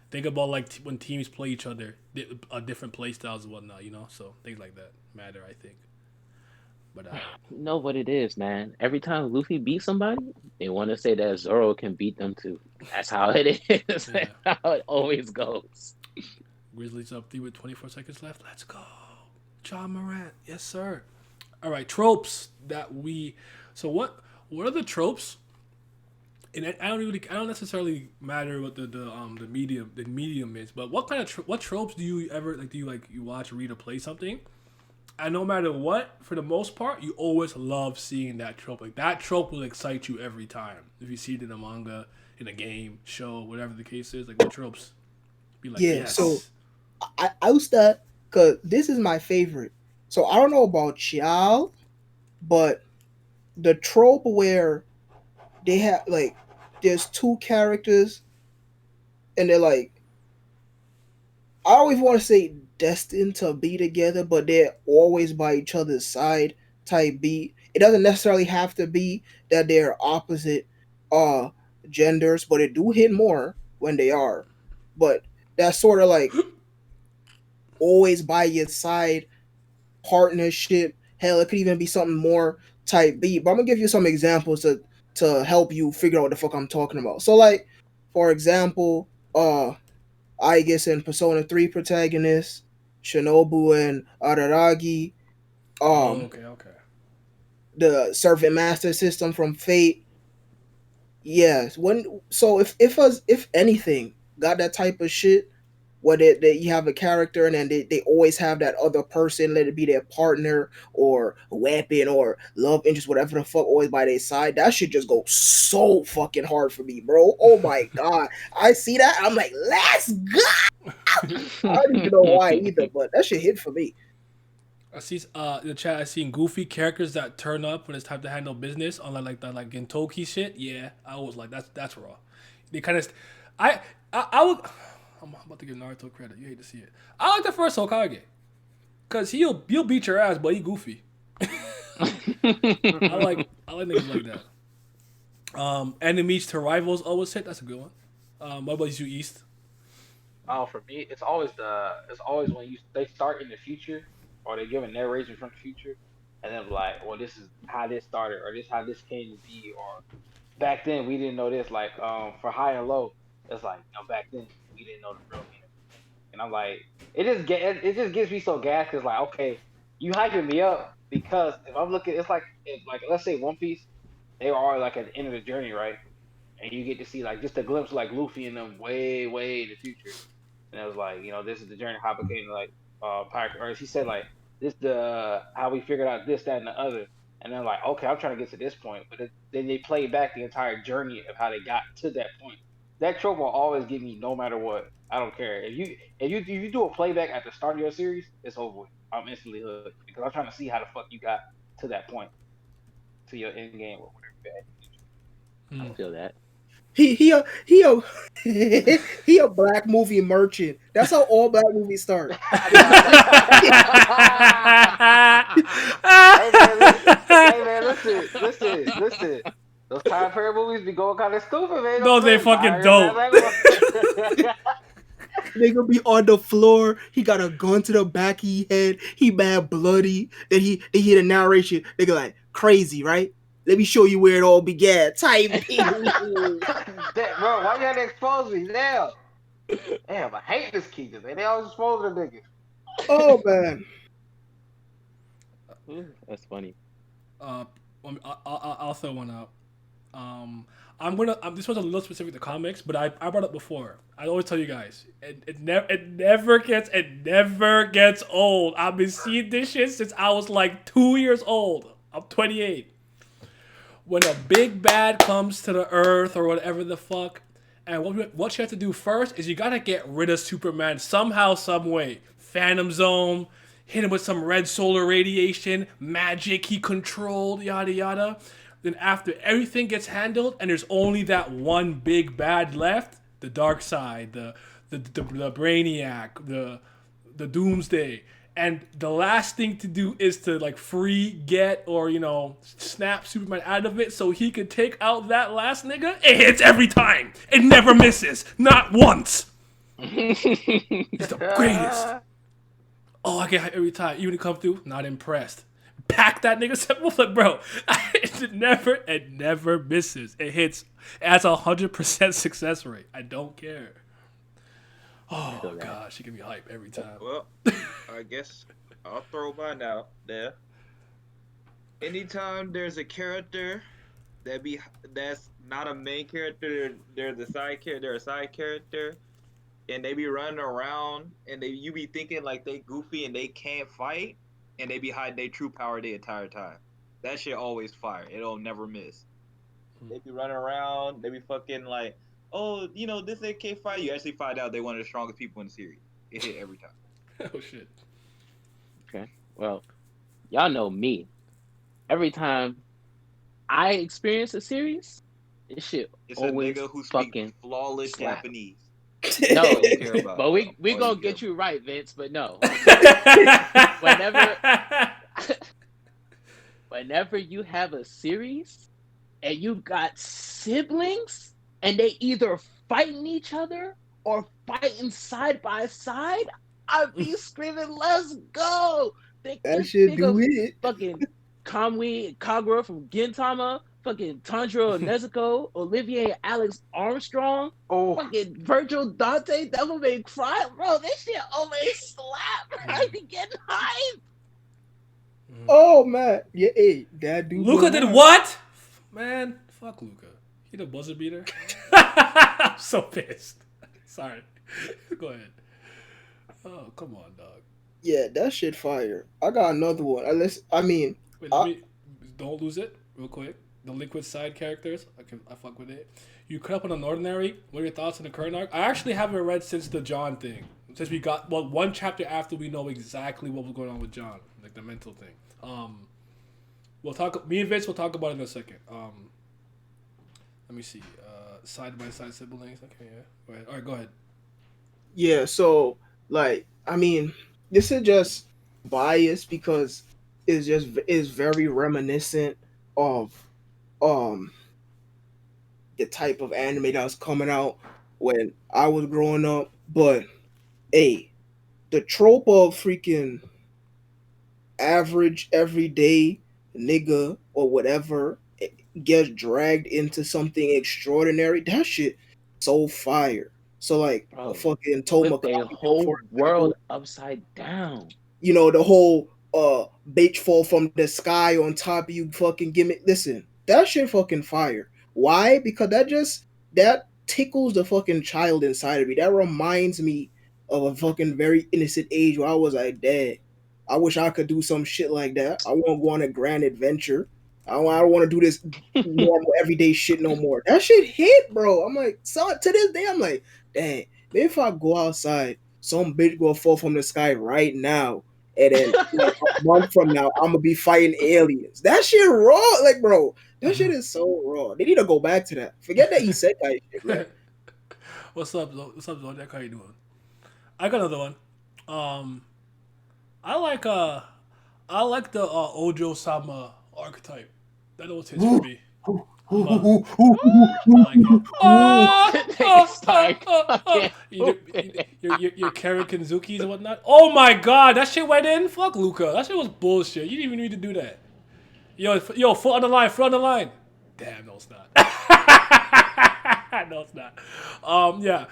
S4: think about like when teams play each other, different play styles and whatnot. You know, so things like that matter, I think. But
S5: You know what it is, man. Every time Luffy beats somebody, they want to say that Zoro can beat them too. That's how it is.
S4: Yeah.
S5: That's how it always goes.
S4: Grizzlies up 3 with 24 seconds left. Let's go, John Morant. Yes, sir. All right, tropes that we. So what are the tropes? And I don't necessarily matter what the medium is, but what kind of what tropes do you ever like? Do you like you watch, read, or play something? And no matter what, for the most part, you always love seeing that trope. Like that trope will excite you every time. If you see it in a manga, in a game, show, whatever the case is, like the tropes be like,
S1: Yeah,
S4: yes.
S1: so I was that because this is my favorite. So I don't know about y'all, but the trope where they have like there's two characters and they're like I always want to say destined to be together, but they're always by each other's side type beat. It doesn't necessarily have to be that they're opposite uh genders, but it do hit more when they are. But that's sort of like always by your side partnership. Hell, it could even be something more type beat. But I'm gonna give you some examples to help you figure out what the fuck I'm talking about. So like, for example, I guess in Persona 3 protagonist, Shinobu and Araragi,
S4: Oh, okay.
S1: the servant master system from Fate. Yes, when so if anything got that type of shit where you have a character and then they always have that other person, let it be their partner or a weapon or love interest, whatever the fuck, always by their side. That shit just go so fucking hard for me, bro. Oh my god, I see that. I'm like, let's go. I don't even know why either, but that shit hit for me.
S4: I see in the chat. I seen goofy characters that turn up when it's time to handle business on like that like Gentoki shit. Yeah, I was like that's raw. They kind of, I would. I'm about to give Naruto credit. You hate to see it. I like the first Hokage, cause he'll beat your ass, but he goofy. I like niggas like that. Enemies to rivals always hit. That's a good one. What about you, East?
S3: Oh, for me, it's always when they start in the future or they give a narration from the future, and then like, well, this is how this started, or this how this came to be, or back then we didn't know this. Like for High and Low, it's like back then we didn't know the real meaning. And I'm like, it just gets me so gassed. Cause like, okay, you hyping me up because if I'm looking, it's like if, like let's say One Piece, they are like at the end of the journey, right? And you get to see like just a glimpse of like Luffy and them way in the future. And it was like, this is the journey how became like pirate. Or she said like this the how we figured out this, that, and the other. And then like, okay, I'm trying to get to this point, but then they played back the entire journey of how they got to that point. That trope will always get me no matter what. I don't care if you do a playback at the start of your series, it's over with. I'm instantly hooked because I'm trying to see how the fuck you got to that point, to your end game or whatever.
S5: I feel that.
S1: He a he a black movie merchant. That's how all black movies start.
S3: Hey man, listen. Those Tyler Perry movies be going kind of stupid, man.
S4: No, they fucking don't.
S1: Nigga be on the floor. He got a gun to the back of his head. He mad bloody. Then he hear the narration. Nigga like crazy, right? Let me show you where it all began. Type.
S3: Bro, why you had to expose me? Damn, I hate this kid. They always expose the niggas.
S1: Oh man.
S5: That's funny.
S4: I'll throw one out. This was a little specific to comics, but I brought it before. I always tell you guys, it never gets old. I've been seeing this shit since I was like 2 years old. I'm 28. When a big bad comes to the earth or whatever the fuck, and what you have to do first is you gotta get rid of Superman somehow, some way. Phantom Zone, hit him with some red solar radiation, magic he controlled, yada yada. Then after everything gets handled and there's only that one big bad left, the Dark Side, the Brainiac, the Doomsday, and the last thing to do is to like snap Superman out of it so he could take out that last nigga. It hits every time. It never misses, not once. It's the greatest. Oh, I get hyped every time. Even to come through, not impressed. Pack that nigga simple, like, bro. It never misses. It hits. It has 100% success rate. I don't care. Oh gosh, she can be hype every time.
S2: Well, I guess I'll throw mine out there. Anytime there's a character that's not a main character, they're a side character, and they be running around and you be thinking like they goofy and they can't fight, and they be hiding their true power the entire time. That shit always fire. It'll never miss. They be running around. They be fucking like, oh, this AK fight. You actually find out they one of the strongest people in the series. It hit every time.
S4: Oh shit.
S5: Okay. Well, y'all know me. Every time I experience a series, this shit
S2: It's
S5: always
S2: a nigga who
S5: fucking
S2: speaks flawless
S5: slap.
S2: Japanese.
S5: No,
S2: All you care about.
S5: but we
S2: All
S5: gonna
S2: you
S5: get
S2: care
S5: you right, Vince. But no,
S4: Whenever.
S5: whenever you have a series and you got siblings and they either fighting each other or fighting side by side, I be screaming, "Let's go!"
S1: That shit do it.
S5: Fucking Kamui Kagura from Gintama, fucking Tanjiro Nezuko, Olivier and Alex Armstrong, fucking Virgil Dante, Devil May Cry. Bro, this shit always slap. I be getting hyped.
S1: Oh man, yeah, hey, that dude.
S4: Luca did what? Man, fuck Luca. He the buzzer beater. I'm so pissed. Sorry. Go ahead. Oh, come on, dog.
S1: Yeah, that shit fire. I got another one.
S4: Wait, don't lose it real quick. The liquid side characters, I fuck with it. You cut up on an ordinary. What are your thoughts on the current arc? I actually haven't read since the John thing. Since we got one chapter after we know exactly what was going on with John, like the mental thing. We'll talk. Me and Vince will talk about it in a second. Let me see. Side by side siblings. Okay, yeah. Go ahead. All right, go ahead.
S1: Yeah, so this is just biased because it's very reminiscent of the type of anime that was coming out when I was growing up. But hey, the trope of freaking average everyday nigga or whatever gets dragged into something extraordinary, that shit so fire. So like a
S5: Bro,
S1: fucking Toma,
S5: flip their whole
S1: for
S5: world
S1: example,
S5: upside down.
S1: you know, the whole bitch fall from the sky on top of you fucking gimmick. Listen, that shit fucking fire. Why? Because that tickles the fucking child inside of me. That reminds me of a fucking very innocent age where I was like, dad, I wish I could do some shit like that. I want to go on a grand adventure. I don't want to do this normal everyday shit no more. That shit hit, bro. I'm like, so to this day, I'm like, dang, maybe if I go outside, some bitch gonna fall from the sky right now, and then like a month from now, I'm gonna be fighting aliens. That shit raw, like bro. That shit is so raw. They need to go back to that. Forget that isekai shit, man.
S4: What's up, Zodiac? How you doing? I got another one. Um, I like the Ojo Sama archetype. That was his for me. I like it.
S5: It's like, fucking
S4: Your Karen Kanzukis and whatnot. Oh my god, that shit went in. Fuck Luca. That shit was bullshit. You didn't even need to do that. Yo, foot on the line, foot on the line. Damn, no, it's not. No, it's not. Yeah.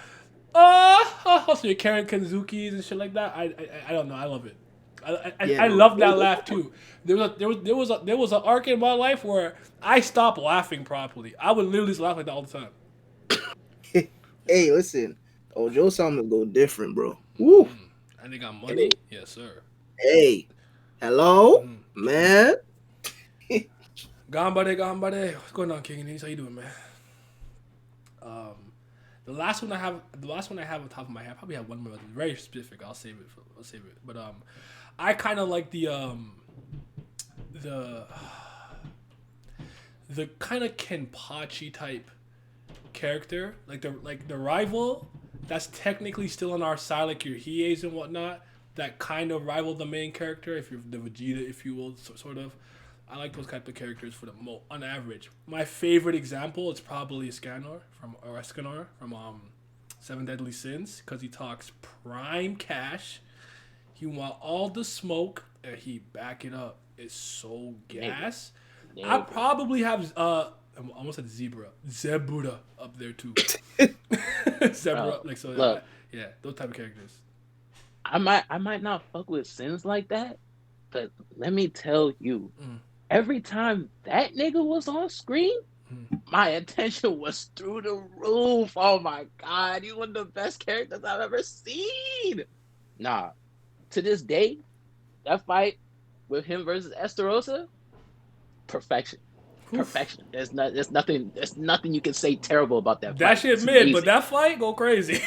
S4: Also your Karen Kanzukis and shit like that. I don't know. I love it. I love that laugh too. There was an arc in my life where I stopped laughing properly. I would literally just laugh like that all the time.
S1: Hey, listen, Ojo Sama go different, bro. Woo.
S4: And they got money. Yes, sir.
S1: Hey, hello, man.
S4: Gambare. What's going on, King and East? How you doing, man? The last one I have on top of my head. I probably have one more. It's very specific. I'll save it. But I kind of like the kind of Kenpachi type character, like the rival that's technically still on our side, like your Hiei's and whatnot. That kind of rival the main character, if you're the Vegeta, if you will, sort of. I like those type of characters on average. My favorite example is probably Escanor from Seven Deadly Sins, because he talks prime cash. He want all the smoke and he back it up. It's so gas. I probably have I almost said Zebra up there too. Zebra, like so.
S5: Look,
S4: yeah, those type of characters.
S5: I might not fuck with sins like that, but let me tell you, every time that nigga was on screen, my attention was through the roof. Oh my god, he's one of the best characters I've ever seen. Nah, to this day, that fight with him versus Esterosa, perfection. Perfection. There's nothing you can say terrible about that fight.
S4: That shit mid, but that fight go crazy.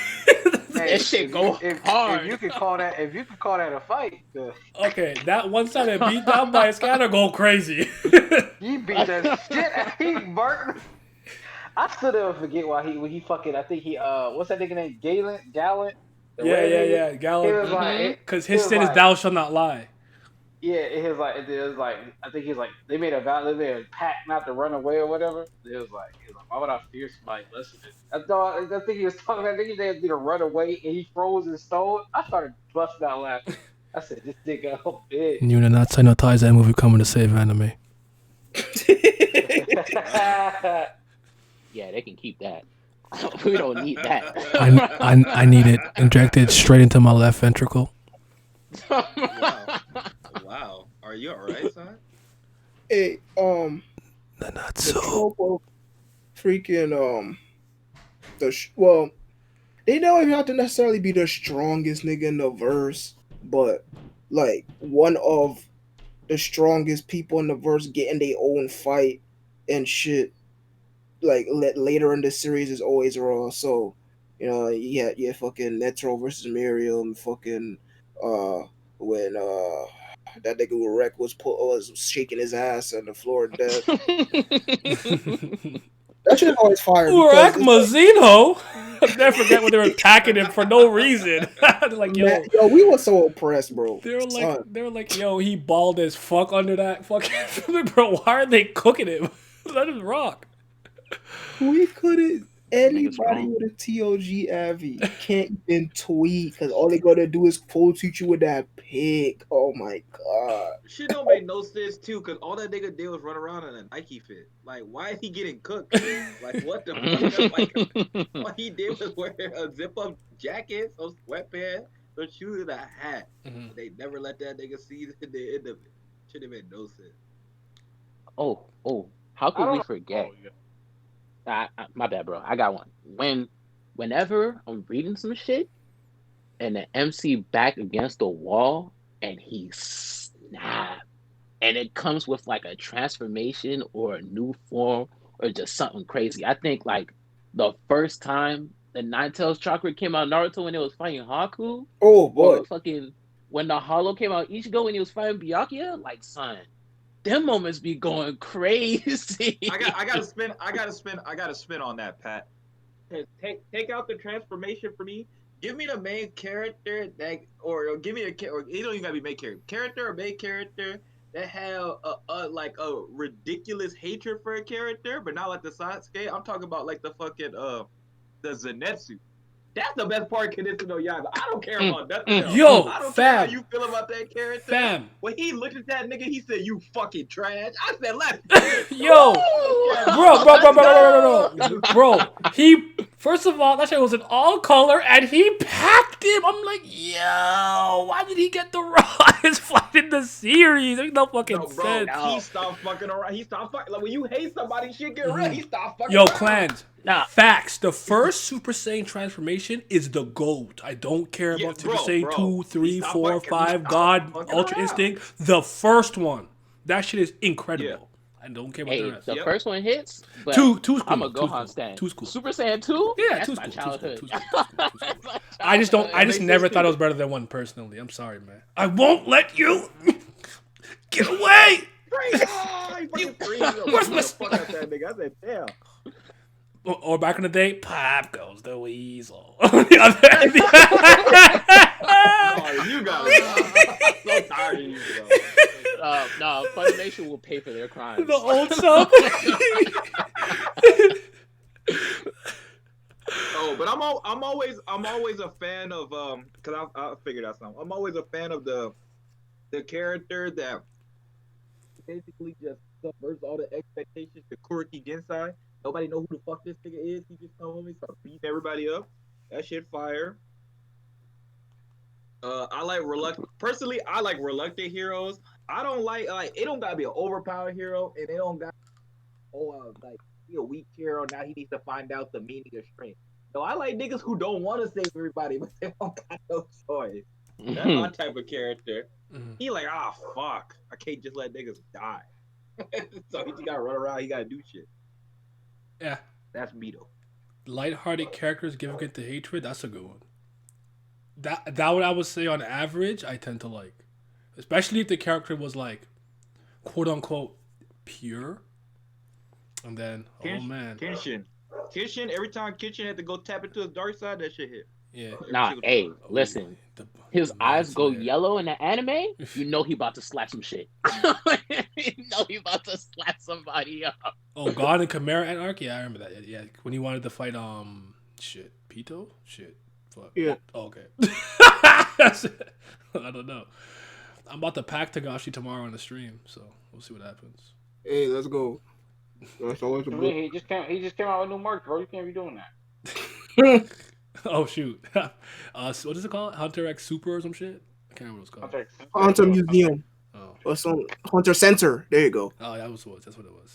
S5: That shit go hard.
S3: If you could call that a fight,
S4: okay, that one-sided beat down by Escanor go crazy.
S3: he beat the shit out. He burnt. I still never forget why he fucking. I think he what's that nigga name? Gallant.
S4: Yeah. Gallant.
S3: He was like,
S4: because his sin is thou shall not lie.
S3: Yeah, it was like I think he was like they made a pact not to run away or whatever. It was like why would I fear somebody listening? I think he was talking about they had to run away and he froze and stole. I started busting out laughing. I said this nigga oh bitch.
S4: You did not sanitize that movie coming to save anime.
S5: Yeah, they can keep that. We don't need that.
S4: I need it injected straight into my left ventricle.
S2: Wow. Are you alright, son?
S1: Hey,
S4: Not
S1: the
S4: so.
S1: trope of freaking well, they don't even have to necessarily be the strongest nigga in the verse, but like one of the strongest people in the verse getting their own fight and shit. Like later in the series is always raw. So, you know, yeah, fucking Netero versus Miriam, fucking when that nigga with Wreck was shaking his ass on the floor dead. That shit always fire.
S4: Urak Mazzino. I'll never forget when they were attacking him for no reason. Like, yo,
S1: we were so oppressed, bro.
S4: They were like, yo, he bald as fuck under that fucking. Bro, why are they cooking him? Let him rock.
S1: We couldn't. Anybody with a TOG Avi can't even tweet because all they gonna do is quote tweet you with that pic. Oh my god.
S2: Shit don't make no sense too, cause all that nigga did was run around in a Nike fit. Like, why is he getting cooked? Like, what the fuck? Like, all he did was wear a zip up jacket, some sweatpants, some shoes, and a hat.
S4: Mhm.
S2: They never let that nigga see the end of it. Should have made no sense.
S5: Oh, how
S3: I
S5: could
S3: don't
S5: we
S3: know.
S5: forget?
S3: Oh, yeah.
S5: My bad, bro. I got one. Whenever I'm reading some shit and the MC back against the wall and he snap, and it comes with like a transformation or a new form or just something crazy. I think like the first time the Nine Tails chakra came out Naruto when it was fighting Haku,
S1: Oh boy.
S5: or fucking when the Hollow came out Ichigo when he was fighting Byakuya, like son, them moments be going crazy.
S2: I gotta spin on that, Pat. Take out the transformation for me. Give me the main character that, or give me or you don't even gotta be main character or main character that have a ridiculous hatred for a character, but not like the Sasuke. I'm talking about like the fucking the Zenitsu. That's the best part of Kimetsu no Yaiba. I don't care about nothing else.
S4: Yo,
S2: I don't
S4: fam.
S2: care how you feel about that character.
S4: Fam.
S2: When he looked at that nigga, he said, "You fucking trash." I said, "Let's."
S4: Yo, bro. He first of all, that shit was in all color, and he packed him. I'm like, yo, why did he get the rawest fight in the series? There's no fucking
S2: No, bro,
S4: sense.
S2: he stopped fucking around. He stopped fucking. Like when you hate somebody, shit get real. He stopped fucking
S4: Yo,
S2: around.
S4: clans.
S5: Nah.
S4: Facts. The first Super Saiyan transformation is the GOAT. I don't care
S2: Yeah,
S4: about Super
S2: bro,
S4: Saiyan
S2: bro.
S4: 2, 3,
S2: He stopped
S4: 4,
S2: fucking-
S4: 5,
S2: he
S4: God,
S2: stopped fucking
S4: Ultra
S2: around.
S4: Instinct. The first one. That shit is incredible.
S2: Yeah.
S4: I don't care about the
S5: Hey,
S4: rest.
S5: the
S2: Yep.
S5: first one hits, but
S4: Two's cool.
S5: I'm a
S4: Two's
S5: Gohan
S4: cool.
S5: stan.
S4: Two's cool.
S5: Super Saiyan 2?
S4: Yeah,
S5: That's
S4: two's
S5: my
S4: cool.
S5: childhood.
S4: Two's cool.
S5: That's my
S4: I just don't. I
S5: childhood.
S4: just
S2: makes
S4: never
S2: sense
S4: thought
S2: to
S4: it was better than one personally. I'm sorry, man. I won't let you get away.
S2: He fucking screamed.
S4: Where's
S2: The
S4: my-
S2: fuck out that nigga? I said, "Damn."
S4: Or back in the day, pop goes the weasel. On the other end.
S2: Oh, you got it. I'm so tired of you, bro.
S5: No, Funimation will pay for their crimes.
S4: The old sub.
S2: Oh, but I'm always a fan of because I figured out something. I'm always a fan of the character that basically just subverts all the expectations. The Kuriki Gensai. Nobody know who the fuck this nigga is. He just come home and start beating everybody up. That shit fire. I like reluctant heroes. I don't like it don't gotta be an overpowered hero, and they don't got like he a weak hero. Now he needs to find out the meaning of strength. No, I like niggas who don't want to save everybody, but they don't got no choice. That's my type of character.
S4: Mhm.
S2: He like, fuck, I can't just let niggas die. So he just gotta run around. He gotta do shit.
S4: Yeah.
S2: That's Mito.
S4: Lighthearted characters giving it the hatred. That's a good one. That what I would say on average, I tend to like, especially if the character was like, quote unquote, pure. And then, oh man,
S2: Kenshin. Every time Kenshin had to go tap into his dark side, that shit hit.
S4: yeah.
S5: Nah, hey, listen. His eyes go
S4: yellow.
S5: yellow in the anime, you know he about to slap some shit. You know he about to slap somebody up.
S4: Oh, God and Chimera Anarchy. Yeah, I remember that. Yeah, when he wanted to fight Pito. Shit, fuck.
S1: Yeah.
S4: Oh, okay. I don't know. I'm about to pack Tagashi tomorrow on the stream, so we'll see what happens.
S1: Hey, let's go. That's always a book.
S3: He just came out with new merch, bro. You can't be doing that.
S4: Oh shoot. What is it called? Hunter X Super or some shit? I can't remember what it's called.
S1: Hunter Museum
S4: Oh.
S1: or some Hunter Center. There you go.
S4: Oh, that's what it was.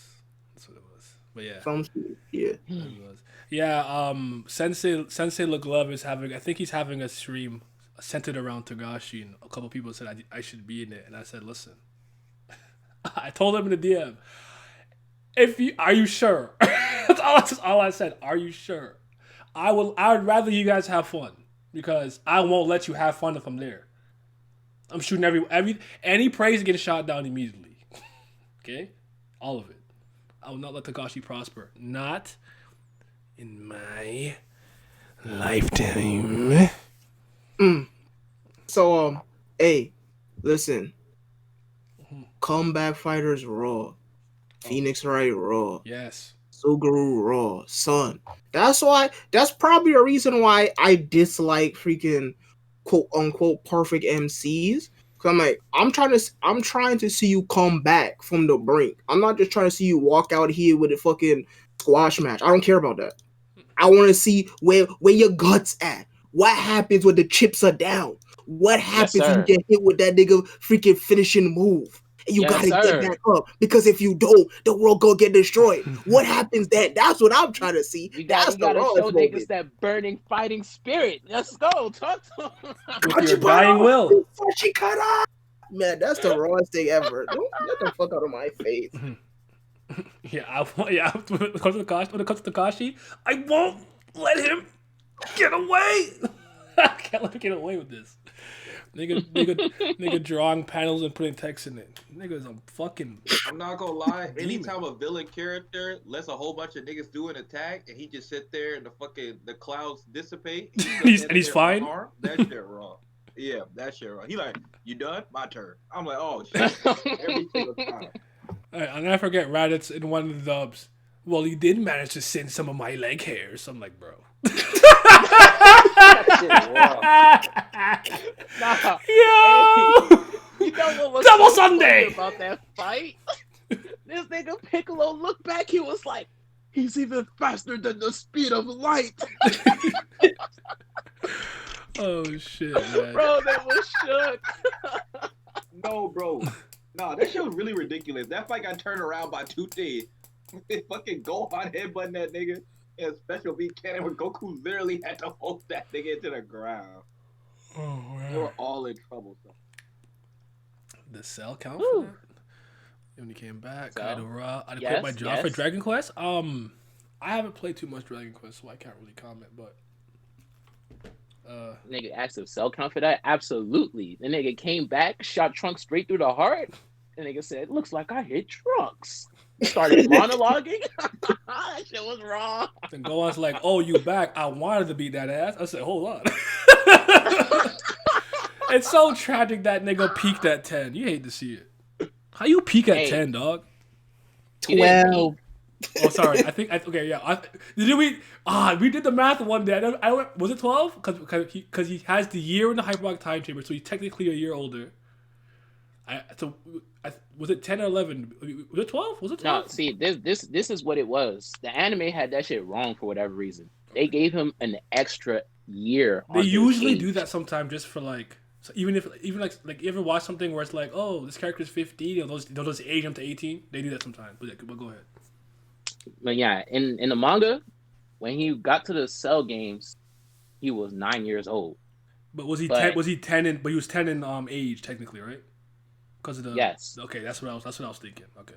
S4: But yeah.
S1: Yeah.
S4: That was. Yeah, Sensei LeGlove is having, I think he's having a stream centered around Tagashi, and a couple people said I should be in it, and I said, listen. I told him in the DM, are you sure? That's all I said. Are you sure? I would rather you guys have fun, because I won't let you have fun if I'm there. I'm shooting any praise getting shot down immediately. Okay? All of it. I will not let Tagashi prosper. Not in my lifetime.
S1: So hey, listen. Comeback Fighters Raw. Phoenix Wright Raw.
S4: Yes.
S1: Suguru Raw, son. That's why. That's probably a reason why I dislike freaking quote unquote perfect MCs. Cause I'm trying to see you come back from the brink. I'm not just trying to see you walk out here with a fucking squash match. I don't care about that. I want to see where your guts at. What happens when the chips are down? What
S5: Yes,
S1: happens when you
S5: sir.
S1: get hit with that nigga freaking finishing move? And you
S5: Yes,
S1: gotta get
S5: sir.
S1: back up because if you don't, the world gonna get destroyed. What happens then? That's what I'm trying to see.
S5: We
S1: That's the
S5: gotta show
S1: rawest
S5: niggas
S1: moment.
S5: that burning fighting spirit. Let's go. Talk to them.
S4: With your dying will.
S1: Man, that's the rawest thing ever. Don't get the fuck out of my face.
S4: Yeah, when it comes to Takashi, I won't let him get away. I can't let him get away with this. Nigga drawing panels and putting text in it. Nigga is a fucking.
S2: I'm not gonna lie.
S4: Demon.
S2: Anytime a villain character lets a whole bunch of niggas do an attack and he just sit there and the clouds dissipate
S4: And he's fine?
S2: That shit wrong. Yeah, that shit wrong. He like, you done? My turn. I'm like, oh shit. Every single time.
S4: I'll never forget Raditz in one of the dubs. Well, he did manage to send some of my leg hairs. I'm like, bro.
S5: Nah.
S4: Yo!
S5: You know what was
S4: Double
S5: so funny
S4: Sunday!
S5: about that fight? This nigga Piccolo looked back. He was like, he's even faster than the speed of light.
S4: Oh shit, man.
S5: Bro, that was shook.
S2: No, bro. Nah, that shit was really ridiculous. That fight got turned around by 2D. Fucking Gohan headbutting that nigga. And special beat cannon where Goku literally had to hold that nigga into the ground.
S4: Oh,
S2: They were all in trouble. So.
S4: The cell count
S5: Woo.
S4: for that? When he came back,
S5: So,
S4: Kaido Ra. I
S5: yes,
S4: quit my job for
S5: yes.
S4: Dragon Quest. I haven't played too much Dragon Quest, so I can't really comment. But
S5: Nigga asked if cell count for that. Absolutely. The nigga came back, shot Trunks straight through the heart. The nigga said, "Looks like I hit Trunks." Started monologuing. That shit was wrong.
S4: and Gohan's like, "Oh, you back? I wanted to beat that ass." I said, "Hold on." It's so tragic that nigga peaked at 10. You hate to see it. How you peak at
S5: Hey.
S4: 10, dog?
S5: He didn't
S1: 12.
S4: Oh, sorry. Okay, yeah. We did the math one day. I went, was it 12? Because he has the year in the hyperbolic time chamber, so he's technically a year older. Was it 10 or 11? Was it 12? Was it 12?
S5: No, see, this is what it was. The anime had that shit wrong for whatever reason. They gave him an extra year.
S4: They
S5: on his
S4: usually
S5: age.
S4: do that sometimes just for like, so even like you ever watch something where it's like, oh, this character's 15, and they'll just age him to 18. They do that sometimes. But go ahead.
S5: But yeah, in the manga, when he got to the Cell games, he was 9 years old.
S4: But was he
S5: But-
S4: 10? Was he 10 in? But he was 10 in age technically, right? Because of the
S5: Yes.
S4: Okay, that's what I was thinking. Okay,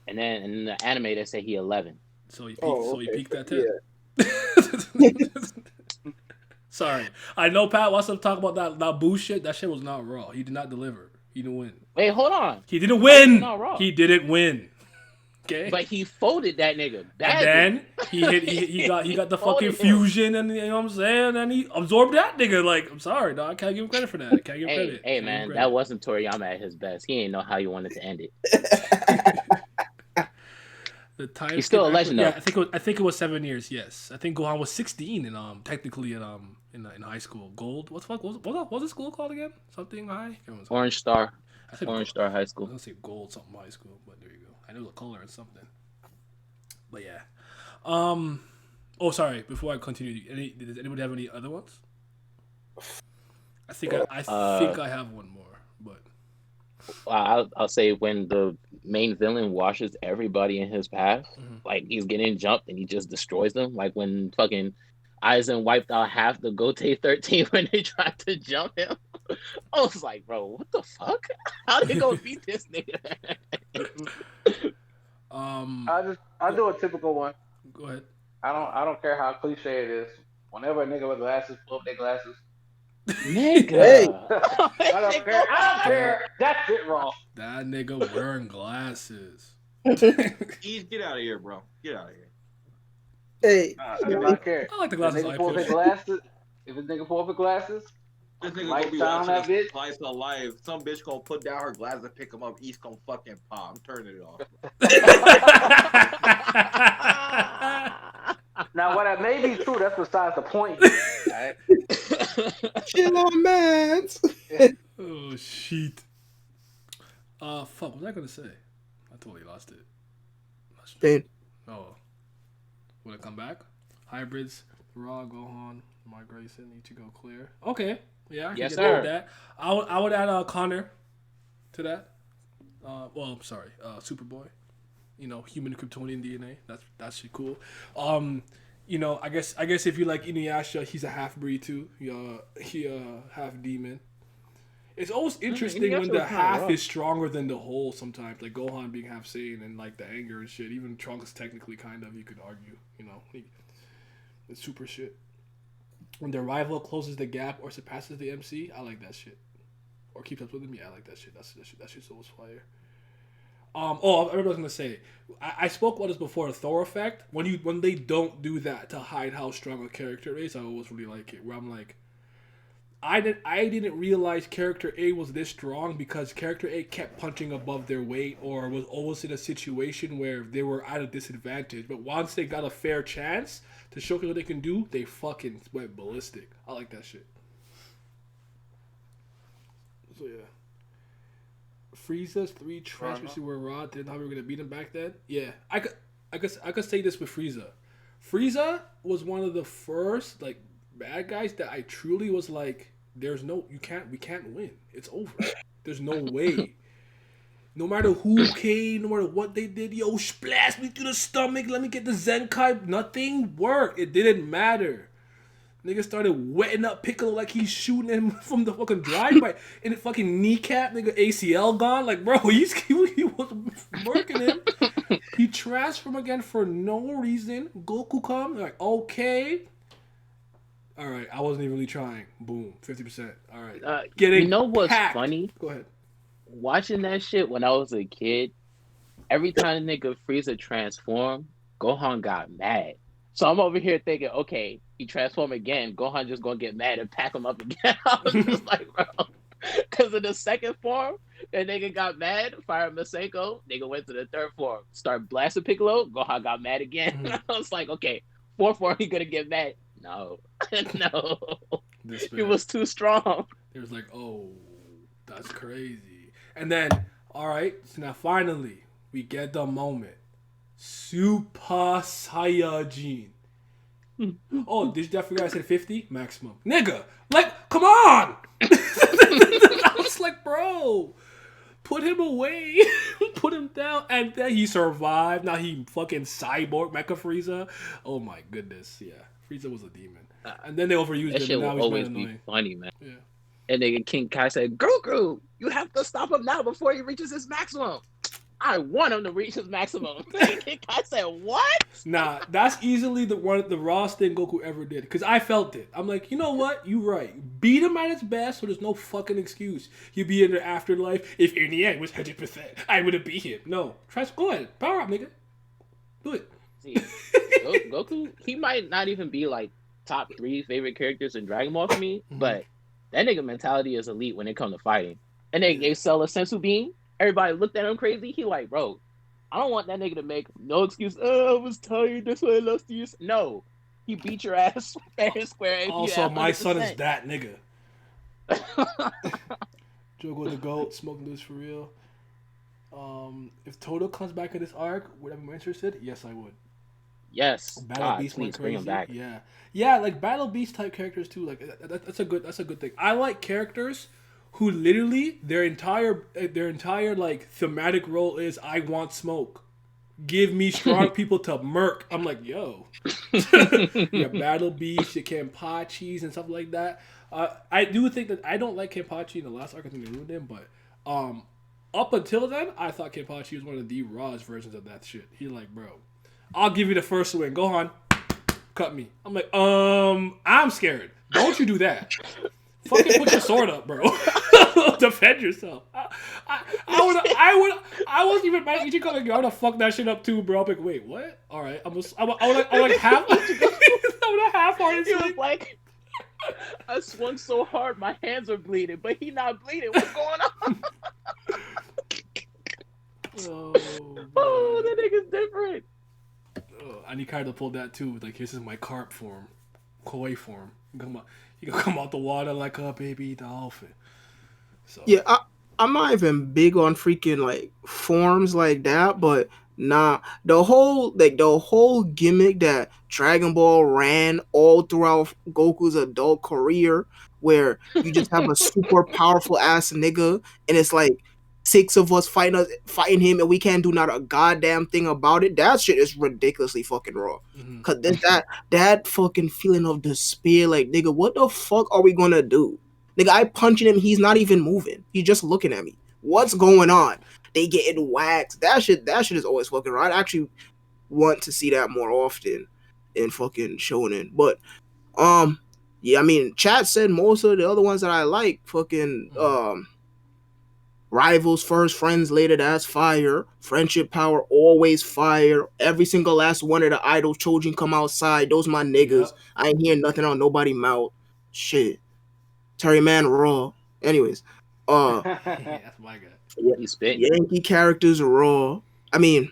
S5: And then in the anime, they say he 11.
S4: so he
S1: Oh,
S4: peaked
S1: okay.
S4: at 10. Sorry, I know Pat wants to talk about that bullshit. That shit was not raw. He did not deliver. He didn't win.
S5: Wait, hold on.
S4: He didn't win.
S5: not raw?
S4: He didn't win. Okay.
S5: But he folded that nigga badly.
S4: And then he got the fucking
S5: Folded him.
S4: fusion, and you know what I'm saying, and he absorbed that nigga. Like, I'm sorry, dog. I can't give him credit for that. I can't give him
S5: Hey,
S4: credit.
S5: hey,
S4: Can't give him
S5: man,
S4: credit.
S5: that wasn't Toriyama at his best. He ain't know how you wanted to end it.
S4: The time
S5: He's still a legend,
S4: Yeah,
S5: though.
S4: I think it was 7 years. Yes, I think Gohan was 16 and technically in high school. Gold. What the fuck was the school called again? Something high. I can't remember.
S5: Orange Star.
S4: I said
S5: Orange Star High
S4: I was
S5: School.
S4: gonna say gold something high school, but there you go. I knew the color and something. But yeah. Oh, sorry. Before I continue, does anybody have any other ones? I think I have one more, but
S5: I'll say when the main villain washes everybody in his path,
S4: Mhm.
S5: like he's getting jumped and he just destroys them. Like when fucking Aizen wiped out half the Gote 13 when they tried to jump him. I was like, bro, what the fuck? How they gonna beat this nigga?
S3: I do a typical one.
S4: go ahead.
S3: I don't care how cliche it is. Whenever a nigga with glasses pull up their glasses,
S5: Nigga.
S1: Hey.
S3: I don't care. I don't care. That's it wrong.
S4: That nigga wearing glasses.
S2: Ease, get out of here, bro. Get out of here.
S1: Hey,
S3: I do not care.
S4: I like the
S3: If
S4: glasses.
S3: a
S4: I
S3: nigga pull up their
S4: push.
S3: glasses, if a nigga pull up his glasses,
S2: This nigga
S3: Lights
S2: gonna be
S3: down
S2: watching
S3: that
S2: a
S3: bitch.
S2: slice of life. Some bitch gonna put down her glass and pick him up. He's gonna fucking pop. I'm turning it off.
S3: Now, what that may be true, that's besides the point. Right?
S1: Chill on, man.
S4: Oh shit. Fuck. What was I gonna say? I totally lost it.
S1: Pain.
S4: Oh. Will it come back? Hybrids, Raw, Gohan, Mark Grayson, Ichigo, Clear. Okay. Yeah, I can
S5: Yes,
S4: get down with
S5: sir.
S4: that. I would add Connor to that. Well, I'm sorry, Superboy. You know, human Kryptonian DNA. That's shit cool. You know, I guess if you like Inuyasha, he's a half breed too. He half demon. It's always interesting when
S5: Inuyasha
S4: the
S5: was kinda
S4: half
S5: rough.
S4: is stronger than the whole. Sometimes, like Gohan being half Saiyan and like the anger and shit. Even Trunks technically kind of, you could argue. You know, it's super shit. When the rival closes the gap or surpasses the MC, I like that shit. Or keeps up with him, yeah, I like that shit. That shit's always fire. I remember what I was gonna say. I spoke about this before. The Thor effect. When they don't do that to hide how strong a character is, I always really like it. Where I'm like, I didn't realize character A was this strong because character A kept punching above their weight or was always in a situation where they were at a disadvantage. But once they got a fair chance to showcase what they can do, they fucking went ballistic. I like that shit. So yeah. Frieza's 3 transfers were raw. Didn't know how we were gonna beat him back then. Yeah, I could say this with Frieza. Frieza was one of the first like bad guys that I truly was like, we can't win. It's over. There's no way. No matter who came, no matter what they did, yo, splash me through the stomach, let me get the Zenkai. Nothing worked. It didn't matter. Nigga started wetting up Piccolo like he's shooting him from the fucking drive-by. In the fucking kneecap, nigga, ACL gone. Like, bro, he was working him. He transformed again for no reason. Goku come, like, okay. All right, I wasn't even really trying. Boom, 50%. All right. Getting
S5: You know what's
S4: packed.
S5: funny?
S4: Go ahead.
S5: Watching that shit when I was a kid, every time the nigga Frieza transformed, Gohan got mad. So I'm over here thinking, okay, he transformed again. Gohan just gonna get mad and pack him up again. I was just like, bro, because in the second form, that nigga got mad, fired Masenko. Nigga went to the third form, start blasting Piccolo. Gohan got mad again.
S4: Mhm.
S5: I was like, okay, fourth form, he gonna get mad. No, no,
S4: This
S5: he
S4: man.
S5: was too strong.
S4: It was like, oh, that's crazy. And then, all right, so now finally, we get the moment. Super Saiyajin. Oh, did you forget I said 50? Maximum. Nigga, like, come on! I was like, bro, put him away. Put him down. And then he survived. Now he fucking cyborg Mecha Frieza. Oh my goodness, yeah. Frieza was a demon. And then they overused
S5: That
S4: him,
S5: shit
S4: and
S5: will
S4: now he's
S5: always
S4: mad
S5: be
S4: annoying.
S5: funny, man.
S4: Yeah.
S5: And nigga King Kai said, Goku, you have to stop him now before he reaches his maximum. I want him to reach his maximum. King Kai said, what?
S4: Nah, that's easily the rawest thing Goku ever did. Because I felt it. I'm like, you know what? You right. Beat him at his best, so there's no fucking excuse. He'd be in the afterlife. If in the end was 100%, I would have beat him. No. Go ahead. Power up, nigga. Do it.
S5: See, Goku, he might not even be like top 3 favorite characters in Dragon Ball for me, but that nigga mentality is elite when it comes to fighting. And they gave Cell a sensu bean. Everybody looked at him crazy. He like, bro, I don't want that nigga to make no excuse. Oh, I was tired. That's why I lost to you. No, he beat your ass fair and square. If you
S4: Also,
S5: had
S4: my son is
S5: 100%.
S4: that nigga. Jogo the GOAT, smoking this for real. If Toto comes back in this arc, would I be more interested? Yes, I would.
S5: Yes,
S4: Battle
S5: God,
S4: Beast
S5: please
S4: went
S5: bring
S4: crazy.
S5: him back.
S4: Yeah, like Battle Beast type characters too. Like that's a good thing. I like characters who literally their entire like thematic role is I want smoke. Give me strong people to murk. I'm like, yo, your Battle Beast, your Kenpachis and stuff like that. I do think that I don't like Kenpachi in the last arc. I think they ruined him, but up until then, I thought Kenpachi was one of the rawest versions of that shit. He's like, bro, I'll give you the first swing. Go on, cut me. I'm like, I'm scared. Don't you do that. Fucking put your sword up, bro. Defend yourself. I wasn't even mad at Ichigo. Like, I would have fucked that shit up too, bro. I'm like, wait, what? All right, I would like half. I would have half-hearted.
S5: He was like, I swung so hard, my hands are bleeding, but he not bleeding. What's going on?
S4: Oh,
S5: Oh,
S4: man.
S5: that nigga's different.
S4: Oh, I need Kyle to pull that too. Like, this is my carp form, koi form. He gonna come out the water like a baby dolphin. So
S1: Yeah, I'm not even big on freaking like forms like that, but nah, the whole gimmick that Dragon Ball ran all throughout Goku's adult career, where you just have a super powerful ass nigga, and it's like six of us fighting him, and we can't do not a goddamn thing about it. That shit is ridiculously fucking raw.
S4: mhm.
S1: Cause that fucking feeling of despair, like nigga, what the fuck are we gonna do? Nigga, I punching him, he's not even moving. He's just looking at me. What's going on? They getting waxed. That shit is always fucking right. I actually want to see that more often in fucking Shonen. But yeah, I mean, chat said most of the other ones that I like, fucking Rivals first, friends later, that's fire. Friendship power, always fire. Every single last one of the idol children come outside. Those my niggas.
S4: Yep.
S1: I ain't hearing nothing on nobody mouth. Shit. Terry Man raw. Anyways,
S4: That's my guy.
S5: He's spitting.
S1: Yankee characters are raw. I mean,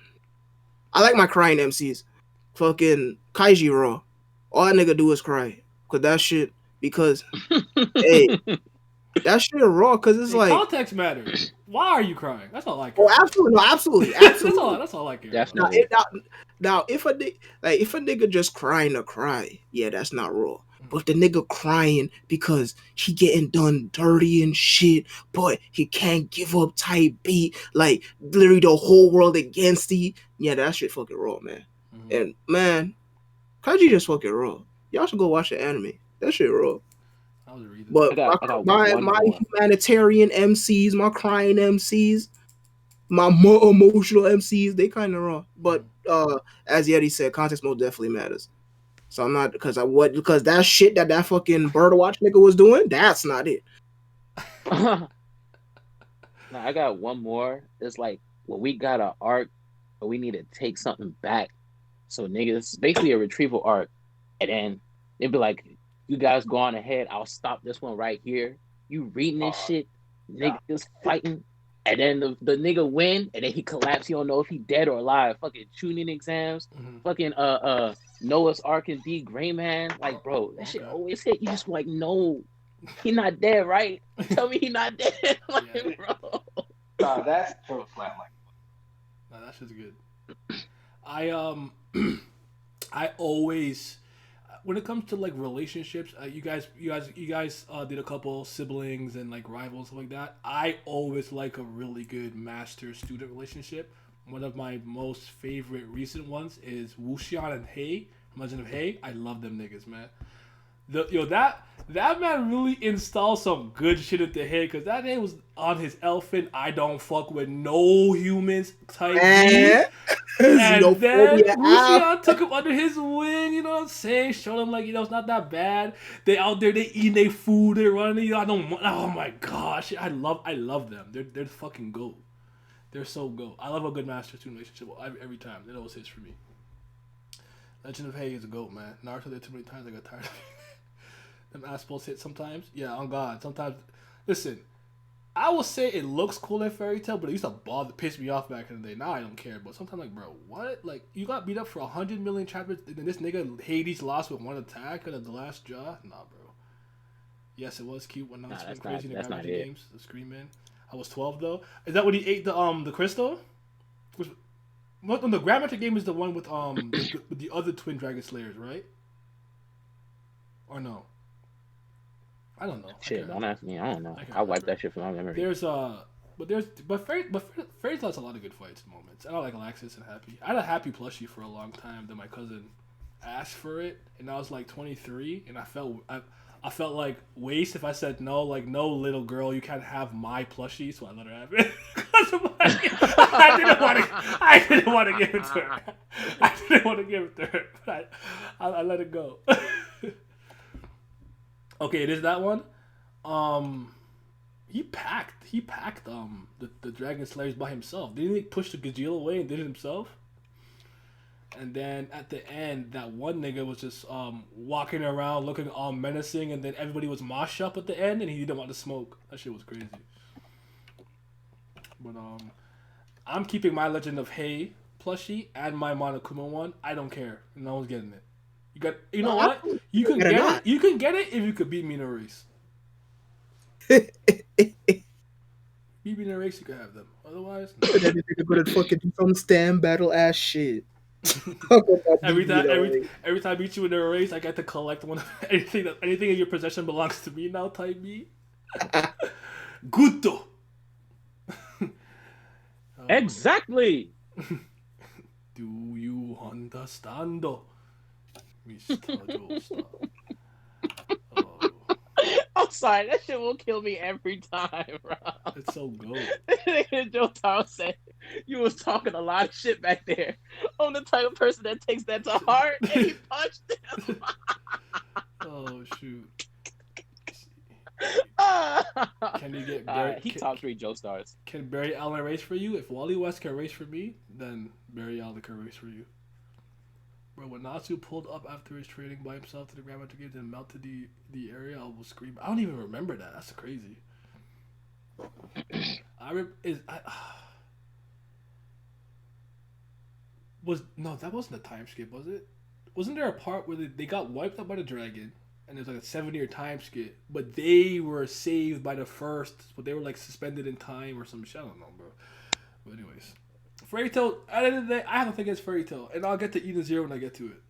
S1: I like my crying MCs. Fucking Kaiji raw. All that nigga do is cry. Cause that shit, because hey, that shit raw. Cause it's
S4: Hey,
S1: like,
S4: context matters. Why are you crying? That's all I care.
S1: oh, absolutely, no, absolutely,
S4: That's
S1: absolutely.
S4: all I care.
S5: Definitely.
S1: Now, now, if a nigga just crying to cry, yeah, that's not raw. But the nigga crying because he getting done dirty and shit, but he can't give up type beat, like literally the whole world against he. Yeah, that shit fucking raw, man.
S4: Mhm.
S1: And man, Kaiji just fucking raw. Y'all should go watch the anime. That shit raw.
S4: I was reading.
S1: But
S5: I got
S1: my
S5: one more.
S1: humanitarian MCs, my crying MCs, my more emotional MCs, they kind of raw. But as Yeti said, context most definitely matters. So I'm not because that shit that fucking Birdwatch nigga was doing, that's not it.
S5: Now I got one more. It's like when we got an arc, but we need to take something back. So niggas, it's basically a retrieval arc, and then they'd be like, "You guys go on ahead. I'll stop this one right here. You reading this shit, niggas fighting." And then the nigga win, and then he collapse. You don't know if he dead or alive. Fucking tuning exams, fucking Noah's Ark and D Gray Man. Like, bro, that shit always hit. You just like, no, he not dead, right? Tell me he not dead, like,
S4: Yeah.
S5: bro.
S3: Nah, that's true flatline.
S4: Nah, that shit's good. I always, when it comes to like relationships, you guys did a couple siblings and like rivals stuff like that. I always like a really good master student relationship. One of my most favorite recent ones is Wuxian and Hei, Legend of Hei. I love them niggas, man. That man really installed some good shit into Hei, because that name was on his elephant. I don't fuck with no humans type beat. And then Wuxian took him under his wing, you know what I'm saying? Showed him like, it's not that bad. They out there, they eating their food, they running. Oh my gosh, I love them. They're fucking goat. They're so goat. I love a good master student relationship every time. It always hits for me. Legend of Hei is a goat, man. Naruto did too many times. I got tired of it. Them assholes hit sometimes. Yeah, on God. Sometimes, listen. I will say it looks cool in Fairy Tail, but it used to piss me off back in the day. Now I don't care. But sometimes, like, bro, what? Like, you got beat up for 100 million chapters, and then this nigga Hades lost with one attack at the last jaw? Nah, bro. Yes, it was cute when I was crazy in the Gravity games. The Scream Man. I was 12 though. Is that when he ate the crystal? The Grandmaster game is the one with with the other twin Dragon Slayers, right? Or no? I don't know.
S5: Shit, don't ask me. I don't know. I wiped that shit from my memory.
S4: Fairy Tail has a lot of good fights moments. And I like Laxus and Happy. I had a Happy plushie for a long time. Then my cousin asked for it, and I was like 23, and I felt like waste if I said no. Like, no, little girl, you can't have my plushie. So I let her have it. I didn't want to give it to her. I didn't want to give it to her. But I let it go. Okay, it is that one. He packed the Dragon Slayers by himself. Didn't he push the Gajeel away and did it himself? And then at the end, that one nigga was just walking around looking all menacing, and then everybody was mosh up at the end, and he didn't want to smoke. That shit was crazy. But I'm keeping my Legend of Hay plushie and my Monokuma one. I don't care. No one's getting it. You know what? You can get it. You can get it if you could beat me in a race. Beat me in a race, you could have them. Otherwise, no.
S1: That nigga gonna fucking do some stand battle ass shit.
S4: every time I beat you in a race, I get to collect one. Anything in your possession belongs to me now. Type me. Guto.
S5: Exactly.
S4: Do you understand? Mr. Joestar. Oh,
S5: I'm sorry, that shit will kill me every time, bro.
S4: it's so good.
S5: Joe Tom said you was talking a lot of shit back there. I'm the type of person that takes that to heart, and he punched him.
S4: Oh shoot.
S5: Can
S4: you get Barry?
S5: he top 3 Joe Stars.
S4: Can Barry Allen race for you? If Wally West can race for me, then Barry Allen can race for you. Bro, when Natsu pulled up after his training by himself to the Grandmaster Games and melted the area, I was screaming. I don't even remember that. That's crazy. That wasn't a time skip, was it? Wasn't there a part where they got wiped out by the dragon, and there's like a 7-year time skip, but they were saved by the first, but they were like suspended in time or some shit. I don't know, bro. But anyways, Fairy Tail. At the end of the day, I have nothing against Fairy Tail, and I'll get to Eden Zero when I get to it.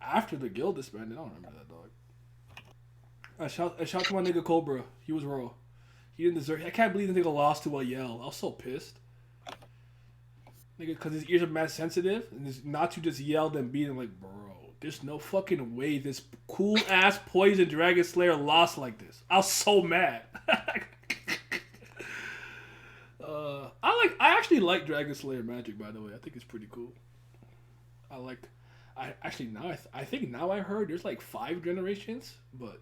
S4: After the guild disbanded, I don't remember that, dog. I shout to my nigga Cobra. He was raw. He didn't deserve. I can't believe the nigga lost to a Yell. I was so pissed. Nigga, because his ears are mad sensitive, and not to just yelled and beat him like, bro, there's no fucking way this cool ass Poison Dragon Slayer lost like this. I was so mad. I actually like Dragon Slayer Magic, by the way. I think it's pretty cool. I think now I heard there's like 5 generations, but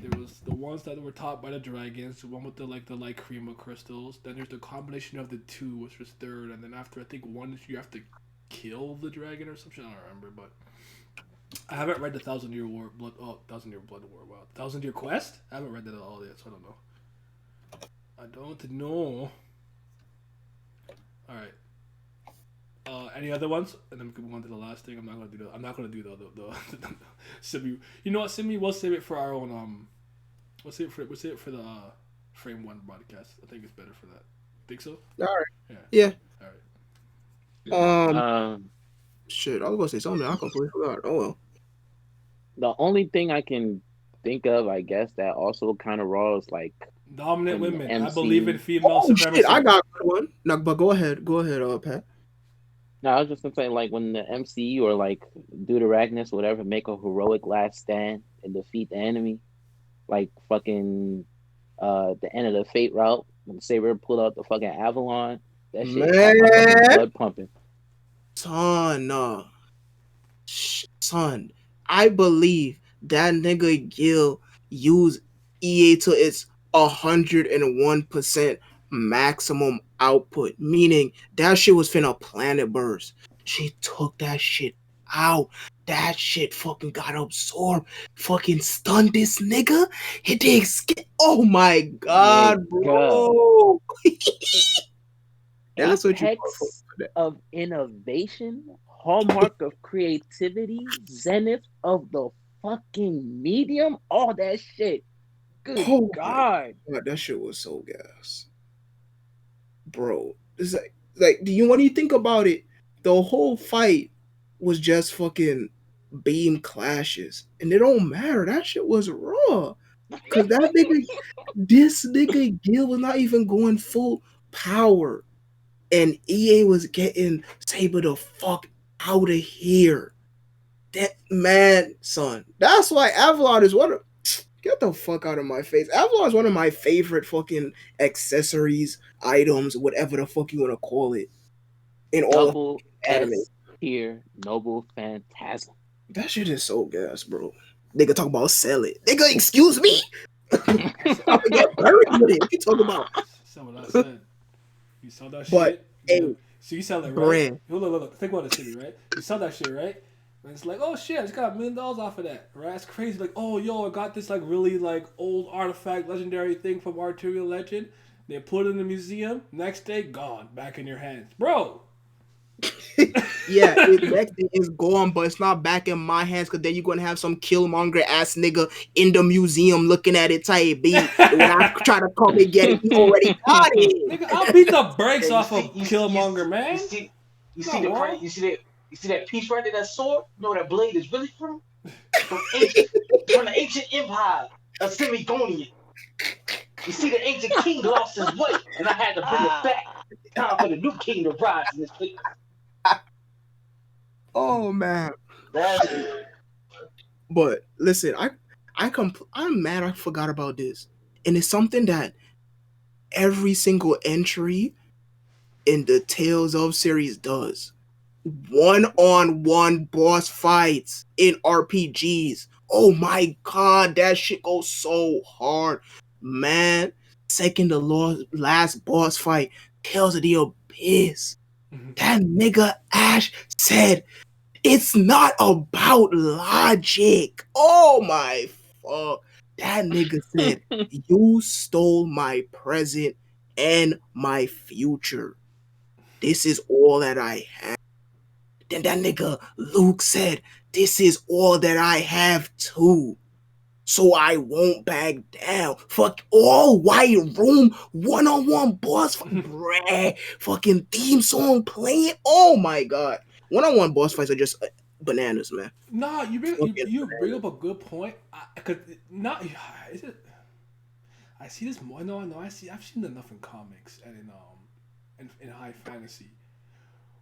S4: there was the ones that were taught by the dragons, the one with the light Krima crystals. Then there's the combination of the 2, which was 3rd, and then after I think 1 you have to kill the dragon or something. I don't remember, but I haven't read the Thousand Year Blood War. Wow, 1,000 Year Quest. I haven't read that at all yet, so I don't know. All right. Any other ones? And then we can move on to the last thing. I'm not gonna do the Simi. You know what, Simi? We'll save it for our own. We'll save it for the Frame 1 podcast. I think it's better for that. Think so?
S1: All right. Yeah.
S4: All right.
S1: Shit, I was gonna say something. I completely forgot. Oh well.
S5: The only thing I can think of, I guess, that also kind of raw is like
S4: dominant
S5: from
S4: women.
S5: MC.
S4: I believe in female supremacy.
S1: Shit, I got one. No, but go ahead, Pat.
S5: No, I was just gonna say, like, when the MC or like Deuteragnis, whatever, make a heroic last stand and defeat the enemy, like fucking the end of the Fate route when Saber pulled out the fucking Avalon. That shit got my fucking blood pumping.
S1: Son, I believe that nigga Gil used EA to its 101% maximum output, meaning that shit was finna planet burst. She took that shit out. That shit fucking got absorbed. Fucking stunned this nigga. He did skip. Oh my god, bro. That's what you
S5: of innovation, hallmark of creativity, zenith of the fucking medium, all that shit. Good God.
S1: That shit was so gas. Bro, it's like when you think about it, the whole fight was just fucking beam clashes. And it don't matter. That shit was raw. Cause this nigga Gil was not even going full power. And EA was getting Saber the fuck out of here. That man, son. That's why Avalon is get the fuck out of my face. Avalon is one of my favorite fucking accessories, items, whatever the fuck you want to call it. In all
S5: Double anime. Here, Noble Phantasm.
S1: That shit is so gas, bro. Nigga talk about sell it. Nigga, excuse me. I'm gonna get buried with it. What you talking about?
S4: That's what I said. You saw that
S1: but,
S4: shit?
S1: Hey,
S4: So you sell it, right?
S1: Bread.
S4: Look. Think about the city, right? You sell that shit, right? And it's like, oh shit, I just got $1 million off of that, right? That's crazy. Like, oh yo, I got this like really like old artifact, legendary thing from Arterial Legend. They put it in the museum. Next day, gone, back in your hands, bro.
S1: Yeah, it next thing is gone, but it's not back in my hands because then you're gonna have some Killmonger ass nigga in the museum looking at it type B. And when I try to come and get it, he already got it.
S4: Nigga, I'll beat the brakes
S3: Yeah,
S4: off of Killmonger, man.
S3: You
S4: Not
S3: see the
S4: wrong.
S3: price. You see that piece right there, that sword. You know where that blade is really from? From the ancient empire of Semigonian. You see, the ancient king lost his way, and I had to bring it back. Time for the new king to rise in this place.
S1: Oh man.
S3: That's
S1: But listen, I'm mad I forgot about this. And it's something that every single entry in the Tales of series does. One-on-one boss fights in RPGs. Oh my god, that shit goes so hard. Man, second to last boss fight, Tales of the Abyss. That nigga Ash said, it's not about logic. Oh my fuck. That nigga said, you stole my present and my future. This is all that I have. Then that nigga Luke said, this is all that I have too. So I won't back down. Fuck all white room, one-on-one boss bruh, fucking theme song playing. Oh my god. One-on-one boss fights are just bananas, man.
S4: Nah, you bring up a good point. Cause not is it. I see this more. No, I've seen enough in comics and in high fantasy,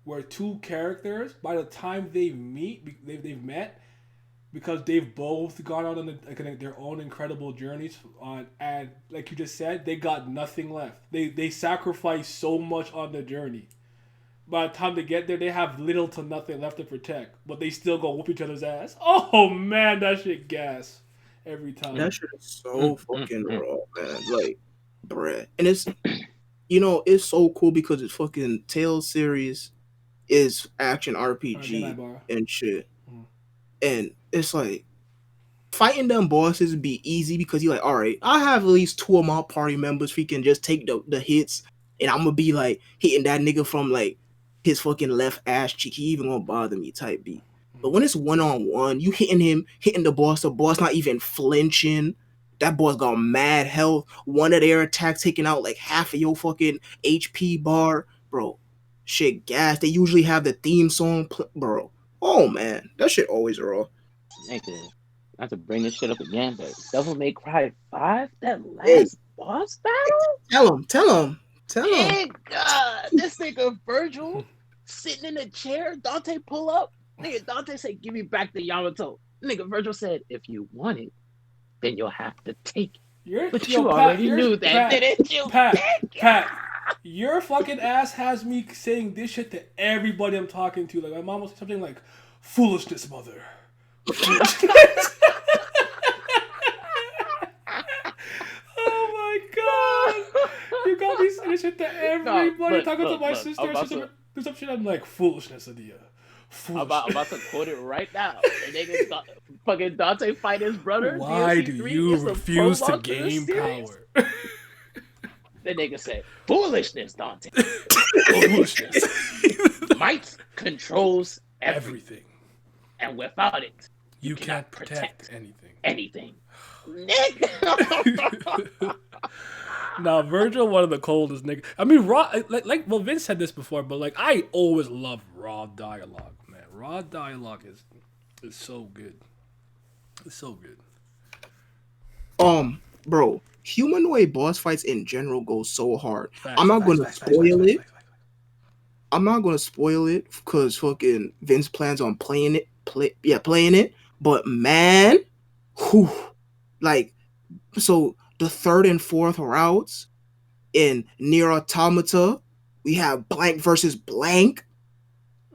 S4: where two characters by the time they meet, they've met because they've both gone out on their own incredible journeys on, and like you just said, they got nothing left. They sacrifice so much on the journey. By the time they get there, they have little to nothing left to protect, but they still go whoop each other's ass. Oh man, that shit gas every time.
S1: That shit is so fucking raw, man. Like, bruh. And it's, it's so cool because it's fucking Tales series is action RPG and shit. And it's like, fighting them bosses would be easy because you're like, all right, I have at least two of my party members who can just take the hits, and I'm gonna be like hitting that nigga from like his fucking left ass cheek. He even gonna bother me type beat. But when it's one-on-one, you hitting the boss not even flinching. That boss got mad health. One of their attacks taking out like half of your fucking HP bar. Bro, shit gas. They usually have the theme song, bro. Oh man, that shit always raw.
S5: Nigga, not to bring this shit up again, but Devil May Cry 5, that last boss battle?
S1: Tell him.
S5: Nigga, this nigga Virgil sitting in a chair, Dante pull up. Nigga, Dante said, give me back the Yamato. Nigga, Virgil said, if you want it, then you'll have to take it. But you already knew that, didn't you?
S4: Pat, your fucking ass has me saying this shit to everybody I'm talking to. Like, my mom was something like, foolishness, mother. Foolishness. Oh my god. You got me saying this shit to everybody. Talking to my sister. Do some shit. I'm like, foolishness, Adia.
S5: I'm about to quote it right now. And nigga, fucking Dante fight his brother.
S4: Why
S5: DLC3
S4: do you refuse to gain power?
S5: The nigga said, foolishness, Dante.
S4: Foolishness.
S5: Might controls everything.
S4: Everything.
S5: And without it,
S4: you can't protect
S5: anything. Nigga.
S4: Now, Virgil, one of the coldest niggas. I mean, raw. Well, Vince said this before, but like, I always love raw dialogue, man. Raw dialogue is so good. It's so good.
S1: Bro, humanoid boss fights in general go so hard. I'm not gonna spoil it. I'm not gonna spoil it because fucking Vince plans on playing it. But man, so the third and fourth routes in Nier Automata, we have blank versus blank,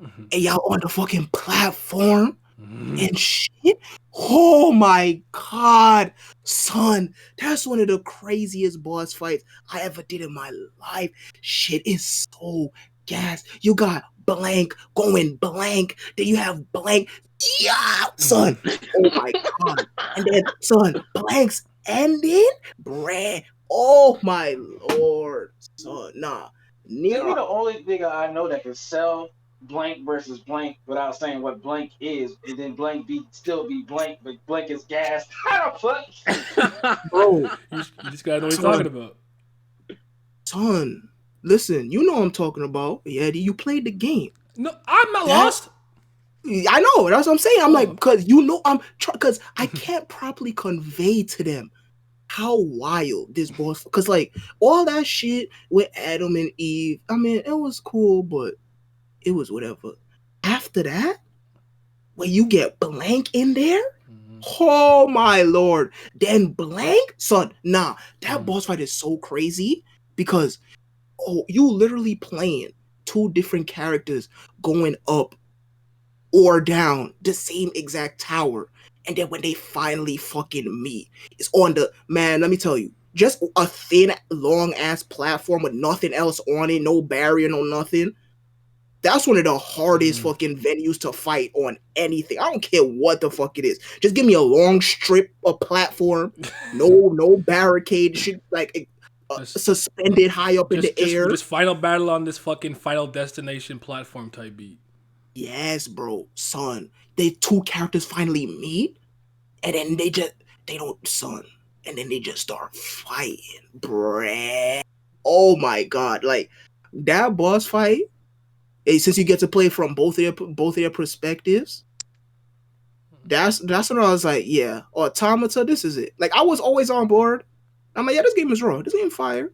S1: and y'all on the fucking platform and shit. Oh my god, son, that's one of the craziest boss fights I ever did in my life. Shit is so gas. You got blank going blank. Then you have blank. Yeah, son. Oh my god. And then son, blanks ending, bruh. Oh my lord, son. Nah,
S3: Tell me
S1: Nero.
S3: the only nigga I know that can sell blank versus blank without saying what blank is, and then blank be still be blank, but blank is gas. How the fuck?
S1: Bro,
S4: You just gotta know what you're
S1: son,
S4: talking about.
S1: son. Listen, you know what I'm talking about. Yeah, you played the game.
S4: No, I'm not
S1: That-
S4: lost.
S1: I know. That's what I'm saying. I'm like,
S4: Oh.
S1: because you know, because I can't properly convey to them how wild this boss. Because like all that shit with Adam and Eve. I mean, it was cool, but it was whatever. After that, when you get blank in there, oh my lord, then blank, son. Nah, that boss fight is so crazy because you literally playing two different characters going up or down the same exact tower. And then when they finally fucking meet, it's on the man, let me tell you, just a thin, long ass platform with nothing else on it, no barrier, no nothing. That's one of the hardest fucking venues to fight on anything. I don't care what the fuck it is. Just give me a long strip of platform, no barricade, shit like suspended high up in the air.
S4: Just final battle on this fucking Final Destination platform type beat.
S1: Yes, bro, son. They two characters finally meet, and then they don't, son. And then they just start fighting, bruh. Oh my god, like that boss fight. Since you get to play from both of their perspectives, that's when I was like, yeah, Automata, this is it. Like I was always on board. I'm like, yeah, this game is raw. This game fire.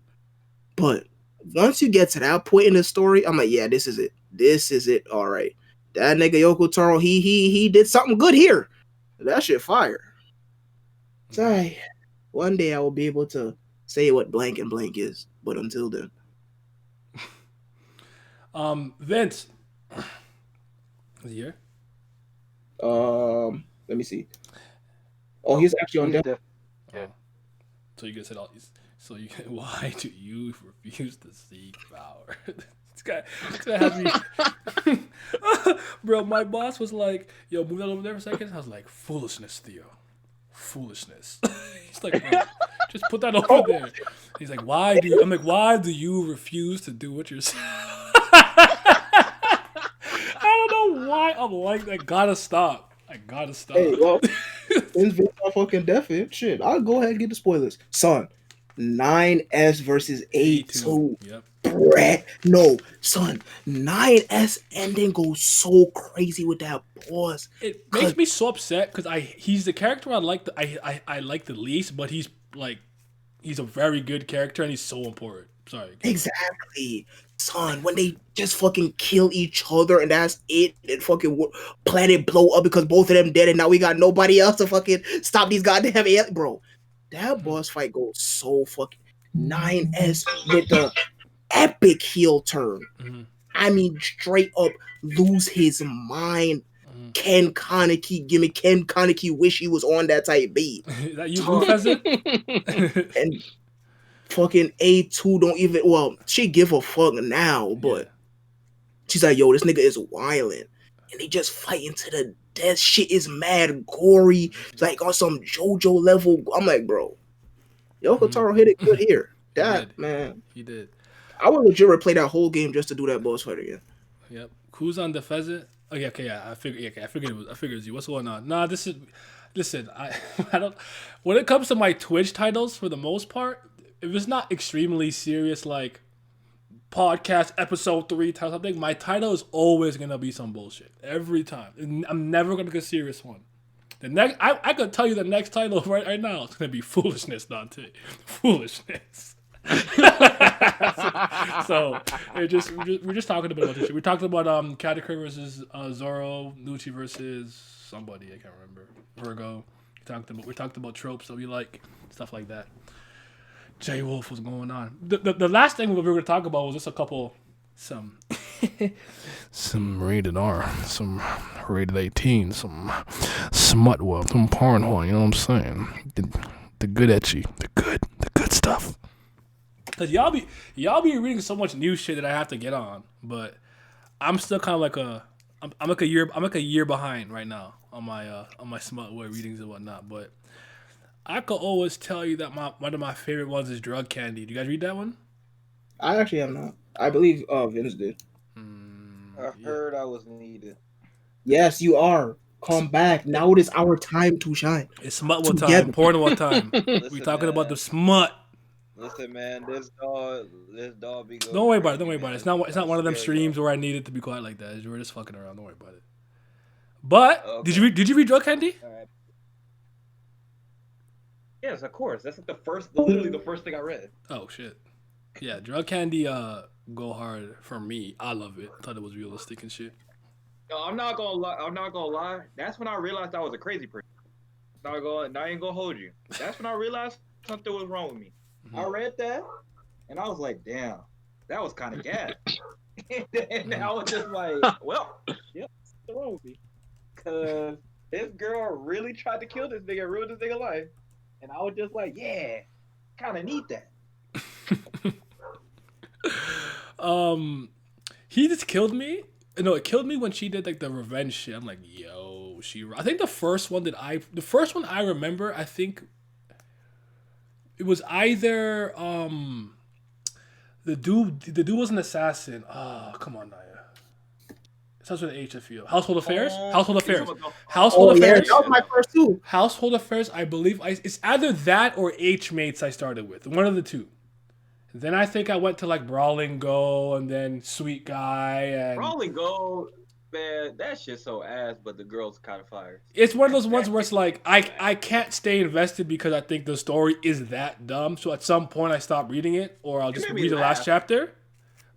S1: But once you get to that point in the story, I'm like, yeah, this is it. This is it. All right. That nigga Yoko Taro, he did something good here. That shit fire. Sorry. One day I will be able to say what blank and blank is. But until then.
S4: Vince. Is he here?
S1: Let me see. Oh, he's actually on deck.
S3: Yeah.
S4: So you guys said all these. So you why do you refuse to seek power? This guy has me. Bro, my boss was like, "Yo, move that over there for a second." I was like, "Foolishness, Theo. Foolishness." He's like, "Bro, just put that over there." He's like, "Why do you?" I'm like, "Why do you refuse to do what you're saying?" I don't know why I'm like that. Gotta stop. I gotta stop.
S1: Hey, well, since Vince are fucking deafened, shit, I'll go ahead and get the spoilers. Son, 9S versus A2.
S4: Yep.
S1: Brett, no, son, 9S ending goes so crazy with that boss.
S4: It makes me so upset because he's the character I like I like the least, but he's a very good character and he's so important. Sorry.
S1: Exactly. Son, when they just fucking kill each other and that's it, and fucking planet blow up because both of them dead and now we got nobody else to fucking stop these goddamn aliens. Bro, that boss fight goes so fucking 9S with the epic heel turn.
S4: Mm-hmm.
S1: I mean, straight up lose his mind.
S4: Mm-hmm.
S1: Ken Kaneki, give me Ken Kaneki wish he was on that type beat.
S4: Is that you, Professor?
S1: And fucking A2 don't even, well, she give a fuck now, but she's like, yo, this nigga is wildin'. And they just fighting to the death. Shit is mad gory. It's like on some JoJo level. I'm like, bro, Yoko Taro hit it good here. That, man.
S4: He did.
S1: I would legit replay that whole game just to do that boss fight again.
S4: Yep. Who's on the pheasant? Oh yeah, okay, yeah. I figured it was you. What's going on? Nah, this is. Listen, I don't. When it comes to my Twitch titles, for the most part, if it's not extremely serious, like podcast episode 3 type something, my title is always gonna be some bullshit every time. I'm never gonna get a serious one. The next, I could tell you the next title right now. It's gonna be foolishness, Dante. Foolishness. So we're just talking about this shit. We talked about Katakuri versus Zoro, Nucci versus somebody I can't remember, Virgo. We talked about tropes that we like, stuff like that. J Wolf was going on. The last thing we were going to talk about was just a couple some rated R, some rated 18, some smut world, some porn whore. You know what I'm saying? The good etchy, the good stuff. Cause y'all be reading so much new shit that I have to get on, but I'm still kind of like I'm like a year behind right now on my smut word readings and whatnot. But I could always tell you that one of my favorite ones is Drug Candy. Do you guys read that one?
S1: I actually am not. I believe Vince did.
S2: I
S4: Yeah.
S2: heard I was needed.
S1: Yes, you are. Come back. Now it is our time to shine.
S4: It's smut one
S1: Together.
S4: time, porn one time.
S2: Listen,
S4: We talking about the
S2: man.
S4: smut.
S2: Listen, man, this dog be going.
S4: Don't worry about it.
S2: crazy,
S4: Don't worry about it.
S2: man.
S4: It's not
S2: I
S4: one of them
S2: swear,
S4: streams
S2: yo.
S4: where I needed to be quiet like that. We're just fucking around. Don't worry about it. But
S2: Okay.
S4: did you read Drug Candy?
S2: All right. Yes, of course. That's like literally the first thing I read.
S4: Oh shit. Yeah, Drug Candy go hard for me. I love it. I thought it was realistic and shit.
S2: No, I'm not gonna lie. That's when I realized I was a crazy person. I ain't gonna hold you. That's when I realized something was wrong with me. I read that, and I was like, damn, that was kind of gas. And I was just like, well, yep, what's wrong with me? Because this girl really tried to kill this nigga, ruin this nigga life. And I was just like, yeah, kind of need that.
S4: He just killed me. No, it killed me when she did like the revenge shit. I'm like, yo, I think the first one I remember, I think it was either the dude was an assassin. Oh, come on, Naya. It starts with an H, I feel. Household Affairs? Household Affairs. Household
S1: Oh yeah,
S4: Affairs.
S1: that was my first two.
S4: Household Affairs, I believe. It's either that or H Mates I started with. One of the two. Then I think I went to like Brawling Go and then Sweet Guy and
S2: Brawling Go, man, that shit's so ass, but the girl's kind of fire.
S4: it's one of those ones where it's like I can't stay invested because I think the story is that dumb. So at some point I stop reading it or I'll just
S2: made me
S4: read the last
S2: laugh.
S4: chapter.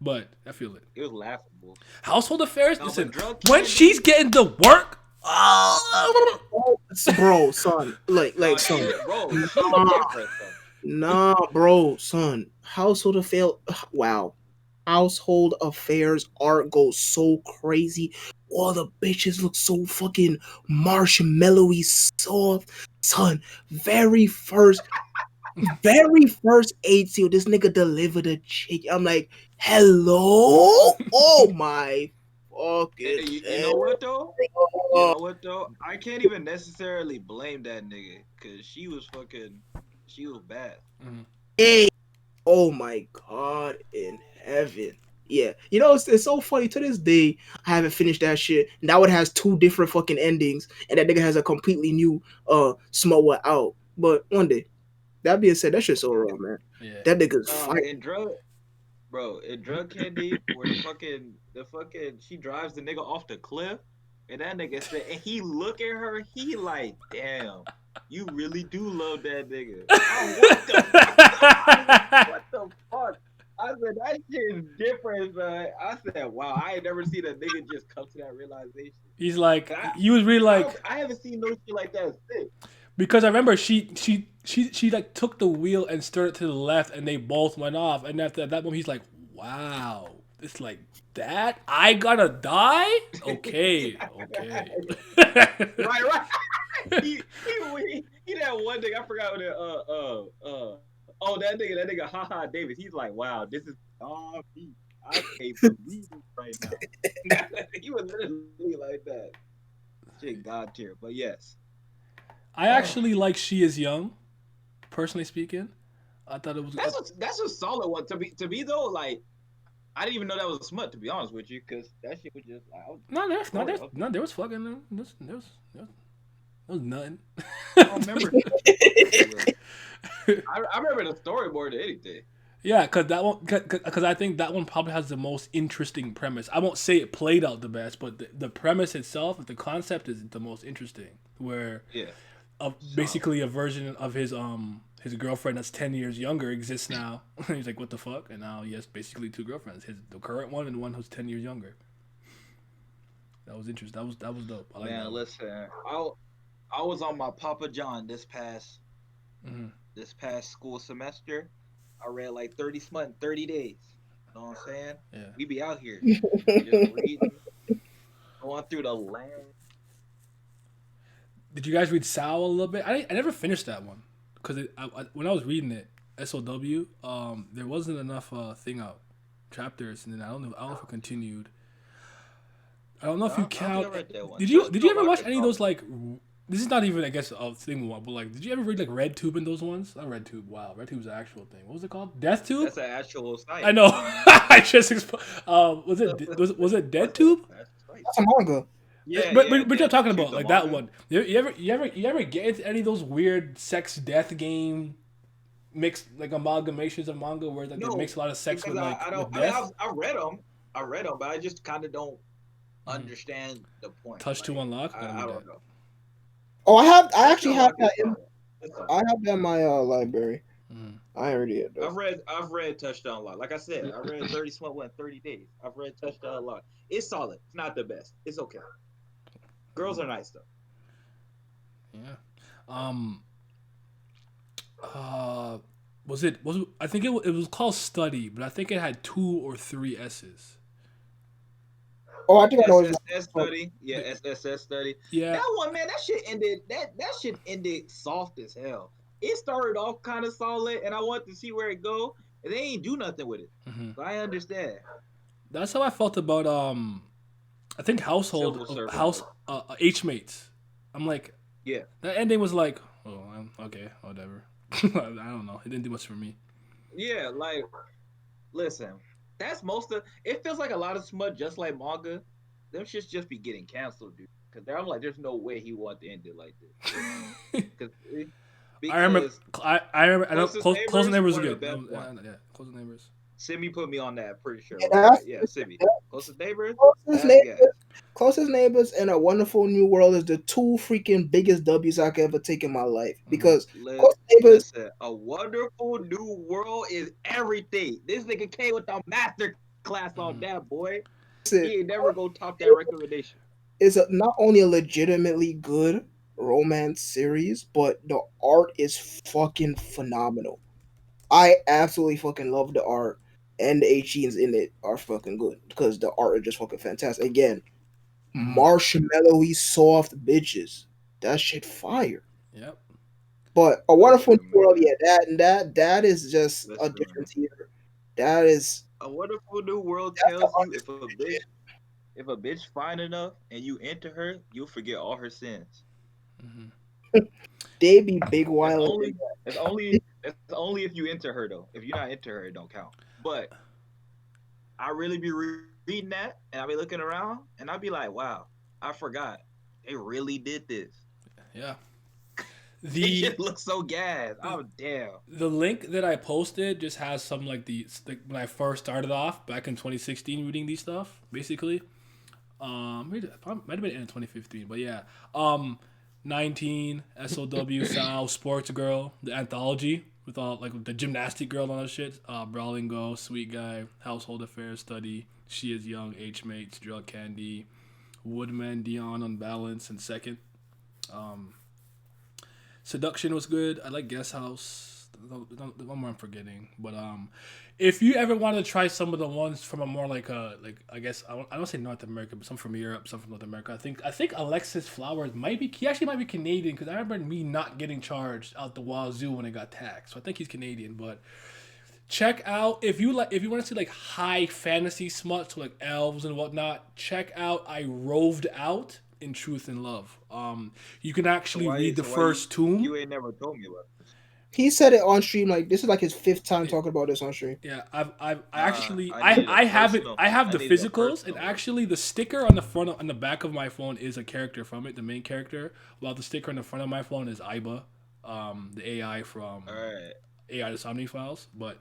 S4: But I feel it.
S2: It was laughable.
S4: Household Affairs,
S2: No,
S4: listen,
S2: but Drug
S4: when
S2: Candy-
S4: she's getting the work, oh,
S1: Bro, son. Like son.
S2: Bro, she's different, son.
S1: Nah, bro, son. Household Affairs. Wow. Household Affairs art goes so crazy. All the bitches look so fucking marshmallowy soft. Son, very first aid seal, this nigga delivered a chick. I'm like, hello? Oh my fucking.
S2: You know what though? You know what though? I can't even necessarily blame that nigga because she was bad.
S1: Hey, oh my god in heaven. Yeah, you know it's so funny to this day. I haven't finished that shit. Now it has two different fucking endings, and that nigga has a completely new small one out. But one day, that being said, that shit's so raw, man.
S4: yeah.
S1: That nigga's fighting.
S2: In Drug Candy, where the fucking she drives the nigga off the cliff, and that nigga said, and he look at her, he like, damn, you really do love that nigga. What the fuck? I said that shit is different, man. I said, wow, I ain't never seen a nigga just come to that realization.
S4: He's like, he was really like,
S2: I haven't seen no shit like that since.
S4: because I remember she like took the wheel and steered it to the left, and they both went off. And after that moment, he's like, "Wow, it's like that. I gotta die. Okay, okay."
S2: Right. he that one nigga, I forgot what it that nigga haha Davis. He's like, wow, this is all me. I can't believe it right now. He was literally like that. Shit, God tier. But yes.
S4: I actually like She Is Young, personally speaking. I thought it was.
S2: That's a solid one. To me though, like I didn't even know that was a smut. To be honest with you, because that shit was just like
S4: There was fucking. There was nothing.
S2: I don't remember. I remember the story more than anything.
S4: Yeah, because I think that one probably has the most interesting premise. I won't say it played out the best, but the premise itself, the concept is the most interesting. Where basically a version of his girlfriend that's 10 years younger exists now. He's like, what the fuck? And now he has basically two girlfriends: the current one and one who's 10 years younger. That was interesting. That was dope. I like
S2: Man,
S4: that.
S2: listen, I was on my Papa John this past school semester. I read like 30 smut in 30 days. You know what I'm saying?
S4: Yeah.
S2: We be out here just reading, going through the land.
S4: Did you guys read Sal a little bit? I never finished that one because when I was reading it, SOW, there wasn't enough thing out chapters, and then I don't know if it continued. I don't know if you
S2: I don't think I
S4: count.
S2: read that one.
S4: Did you ever
S2: Unlock
S4: watch
S2: is
S4: any of
S2: solid.
S4: those like? This is not even, I guess, a thing one, but like, did you ever read like Red Tube in those ones? Not Red Tube. Wow, Red Tube's an actual thing. What was it called? Death Tube.
S2: That's an actual site.
S4: I know. I just was it Dead Tube?
S2: That's a site.
S1: That's a manga.
S4: But you're talking
S2: Tube's
S4: about
S2: a
S4: like that
S2: manga.
S4: one. You ever get into any of those weird sex death game mixed like amalgamations of manga where like
S2: No,
S4: it makes a lot of sex
S2: because
S4: with like
S2: I
S4: with
S2: don't. I mean,
S4: death?
S2: I read them. I read them, but I just kind of don't understand the point.
S4: Touch to
S2: Like,
S4: unlock.
S2: I
S4: Gotta read
S2: don't
S4: that.
S2: know.
S1: Oh, I
S2: Touch
S1: actually
S2: to
S1: have
S2: Unlock
S1: that.
S2: is solid. It's solid.
S1: I have that in my library.
S4: Mm.
S1: I ain't read it yet though.
S2: I've read Touchdown Lock. Like I said, I read 30 Smoke in 30 days. I've read Touchdown Lock. It's solid. It's not the best. It's okay. Girls are nice though.
S4: Yeah. Was it I think it was called Study, but I think it had 2 or 3 S's.
S1: Oh, I think I know. What
S2: SSS study. Yeah, SSS study.
S4: Yeah.
S2: That one, man, that shit ended soft as hell. It started off kind of solid, and I wanted to see where it go, and they ain't do nothing with it.
S4: Hmm.
S2: But I understand.
S4: That's how I felt about I think
S2: Civil Service.
S4: House H mates. I'm like,
S2: Yeah.
S4: that ending was like, oh, okay, whatever. I don't know. It didn't do much for me.
S2: Yeah, like, listen, that's most of. It feels like a lot of smut, just like manga. Them shits just be getting canceled, dude. Because I'm like, there's no way he wanted to end it like this.
S4: I remember. I remember. I know.
S2: Closest
S4: Closing Neighbors was
S2: one of
S4: good.
S2: the best ones.
S4: Yeah, Closing Neighbors.
S2: Simi put me on that, pretty sure.
S1: Yeah,
S2: Right?
S1: that's-
S2: Yeah, Simi. Closest neighbors.
S1: Closest
S2: That's
S1: neighbors,
S2: gas.
S1: Closest Neighbors and A Wonderful New World is the 2 freaking biggest W's I could ever take in my life. Because Closest Neighbors,
S2: Listen, A Wonderful New World is everything. This nigga came with a master class on that, boy. He ain't never gonna top that recommendation.
S1: is not only a legitimately good romance series, but the art is fucking phenomenal. I absolutely fucking love the art, and the HGs in it are fucking good because the art is just fucking fantastic. Again, marshmallowy soft bitches. That shit fire.
S4: Yep.
S1: But A Wonderful
S2: Listen,
S1: New World,
S2: man.
S1: yeah, that is just a
S2: Listen.
S1: different tier. That is
S2: A Wonderful New World
S1: That's
S2: tells
S1: the
S2: you if a bitch fine enough and you enter her, you'll forget all her sins.
S1: they be big
S2: That's
S1: wild.
S2: only if you enter her though. If you're not enter her, it don't count. But I really be reading that and I be looking around and I be like, wow, I forgot they really did this.
S4: Yeah.
S2: It
S4: The
S2: just looks so gas. Oh damn.
S4: the link that I posted just has some like when I first started off back in 2016 reading these stuff basically. Maybe it might have been in 2015, but yeah. 19 SOW Sal Sports Girl, the anthology with all like the gymnastic girl and all that shit. Brawling Go, Sweet Guy, Household Affairs Study, She Is Young, H Mates, Drug Candy, Woodman, Dion Unbalanced, and Second. Seduction was good. I like Guest House. The one more I'm forgetting, but if you ever want to try some of the ones from a more like I guess I don't say North America, but some from Europe, some from North America. I think Alexis Flowers might be Canadian because I remember me not getting charged out the wazoo when it got taxed. So I think he's Canadian, but check out if you want to see like high fantasy smut, so like elves and whatnot. Check out I Roved Out in Truth and Love. You can actually read the first tomb.
S2: You ain't never told me about this.
S1: He said it on stream. Like this is like his 5th time talking about this on stream.
S4: Yeah, I actually
S2: I need a
S4: I have it.
S2: personal-
S4: I have
S2: I
S4: the
S2: need a
S4: physicals, and
S2: personal.
S4: actually the sticker on the back of my phone is a character from it, the main character. While the sticker on the front of my phone is Iba, the AI from
S2: All right.
S4: AI the Somni Files. But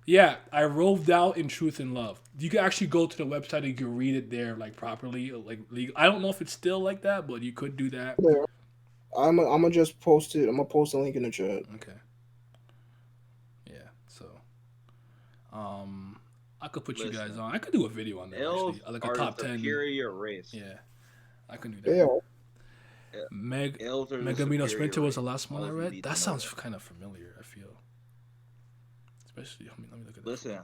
S4: yeah, I Roved Out in Truth and Love. You can actually go to the website and you can read it there like properly, like legal. I don't know if it's still like that, but you could do that.
S1: Yeah. I'm gonna just post it. I'm gonna post a link in the chat.
S4: Okay. Yeah. So, I could put you guys
S2: Listen.
S4: on. I could do a video on that
S2: Elves
S4: actually, like a
S2: are
S4: top
S2: the
S4: 10.
S2: superior race.
S4: Yeah, I can do that.
S1: Yeah.
S2: Elves are the
S4: Megamino
S2: superior
S4: Sprinter was the
S2: race.
S4: last one I
S2: All of you
S4: read.
S2: need
S4: That
S2: to know
S4: sounds
S2: that.
S4: kind of familiar. I feel, especially. Let me look at this.
S2: Listen,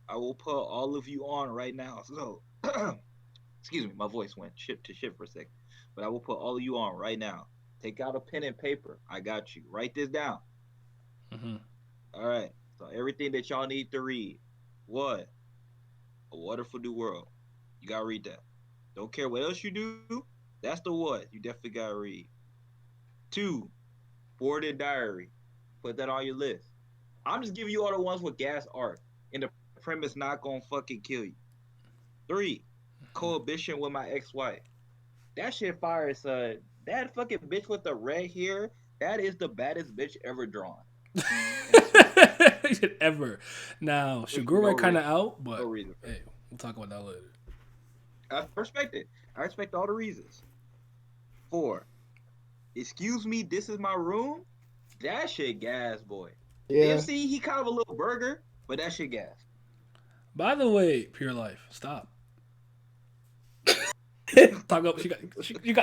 S2: I will put all of you on right now. So, excuse me, my voice went shit for a second. But I will put all of you on right now. Take out a pen and paper. I got you. Write this down.
S4: Mm-hmm.
S2: All right. So everything that y'all need to read. One, A Wonderful New World. You gotta read that. Don't care what else you do. That's the one you definitely gotta read. Two, Boarded Diary. Put that on your list. I'm just giving you all the ones with gas art, and the premise not gonna fucking kill you. Three, Cohibition with My Ex-Wife. That shit fire, son. That fucking bitch with the red hair. That is the baddest bitch ever drawn.
S4: Ever. Now,
S2: With
S4: Shigure
S2: no
S4: kind of
S2: reason.
S4: out,
S2: No
S4: but
S2: reason.
S4: hey, we'll talk about that later.
S2: I respect it. I respect all the reasons. Four, Excuse Me, This Is My Room. That shit gas, boy.
S1: Yeah.
S2: MC, he kind of a little burger, but that shit gas.
S4: By the way, Pure Life, stop. Talk up.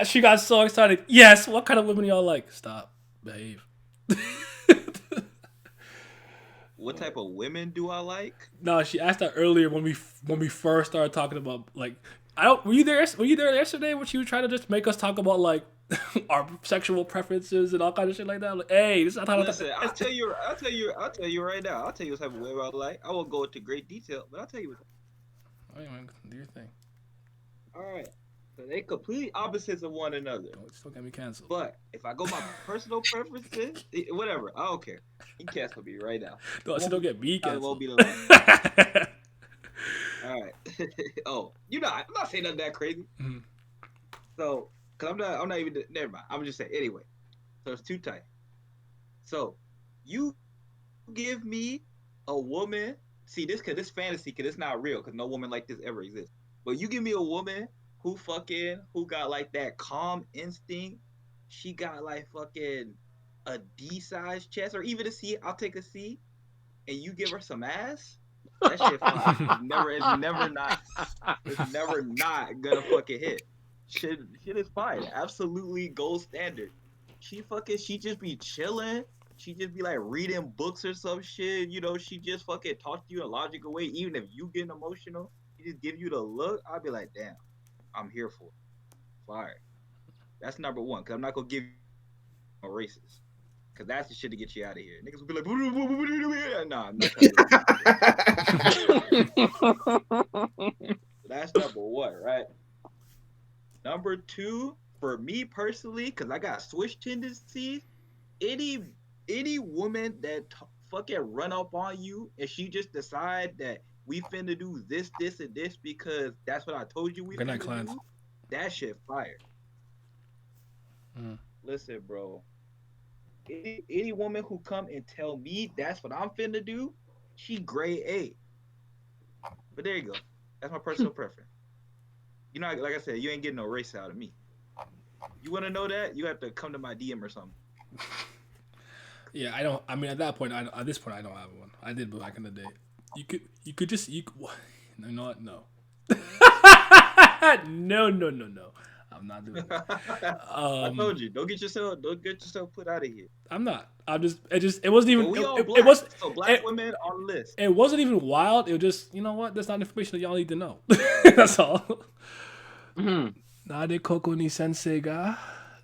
S4: She got so excited. Yes. What kind of women y'all like? Stop. Behave.
S2: What type of women do I like?
S4: No, she asked that earlier when we first started talking about like I don't. Were you there? Were you there yesterday when she was trying to just make us talk about like our sexual preferences and all kind of shit like that? Like, hey, this is not how.
S2: Listen, I'll tell you right now. I'll tell you what type of women I like. I won't go into great detail, but I'll tell you what.
S4: Anyway, do your thing.
S2: All right. So they completely opposites of one another.
S4: Don't get me canceled.
S2: But if I go my personal preferences, whatever, I don't care. You can cancel me right now.
S4: Don't get me
S2: I won't
S4: canceled.
S2: be the last. All right. Oh, I'm not saying nothing that crazy.
S4: Mhm.
S2: So, cause I'm not even. Never mind. I'm just saying anyway. So it's too tight. So, you give me a woman. See this, cause this fantasy, cause it's not real, cause no woman like this ever exists. But you give me a woman who got like that calm instinct. She got like fucking a D-sized chest, or even a C. I'll take a C, and you give her some ass. That shit fine. It's never not gonna fucking hit. Shit is fine. Absolutely gold standard. She just be chilling. She just be like reading books or some shit. She just fucking talk to you in a logical way. Even if you getting emotional, she just give you the look. I'll be like, damn, I'm here for it. Fire. That's number one. Cause I'm not gonna give you a racist. Cause that's the shit to get you out of here. Niggas will be like, what are you doing? Nah, I'm not trying to do That's number one, right? Number two, for me personally, cause I got switch tendencies, any woman that fucking run up on you and she just decide that we finna do this, and this because that's what I told you we
S4: Good night,
S2: finna
S4: Clarence.
S2: do, that shit fire.
S4: Mm.
S2: Listen, bro. Any woman who come and tell me that's what I'm finna do, she grade A. But there you go. That's my personal preference. Like I said, you ain't getting no race out of me. You want to know that? You have to come to my DM or something.
S4: Yeah, I don't. I mean, at this point, I don't have one. I did back in the day. You could just. You know what? No. No. I'm not doing that.
S2: I told you, don't get yourself put out of here.
S4: I'm not. It wasn't even.
S2: But we all
S4: It
S2: black,
S4: was.
S2: so black women on the list.
S4: It wasn't even wild. It was just, you know what? That's not information that y'all need to know. That's all. Nade Koko ni Sensei ga.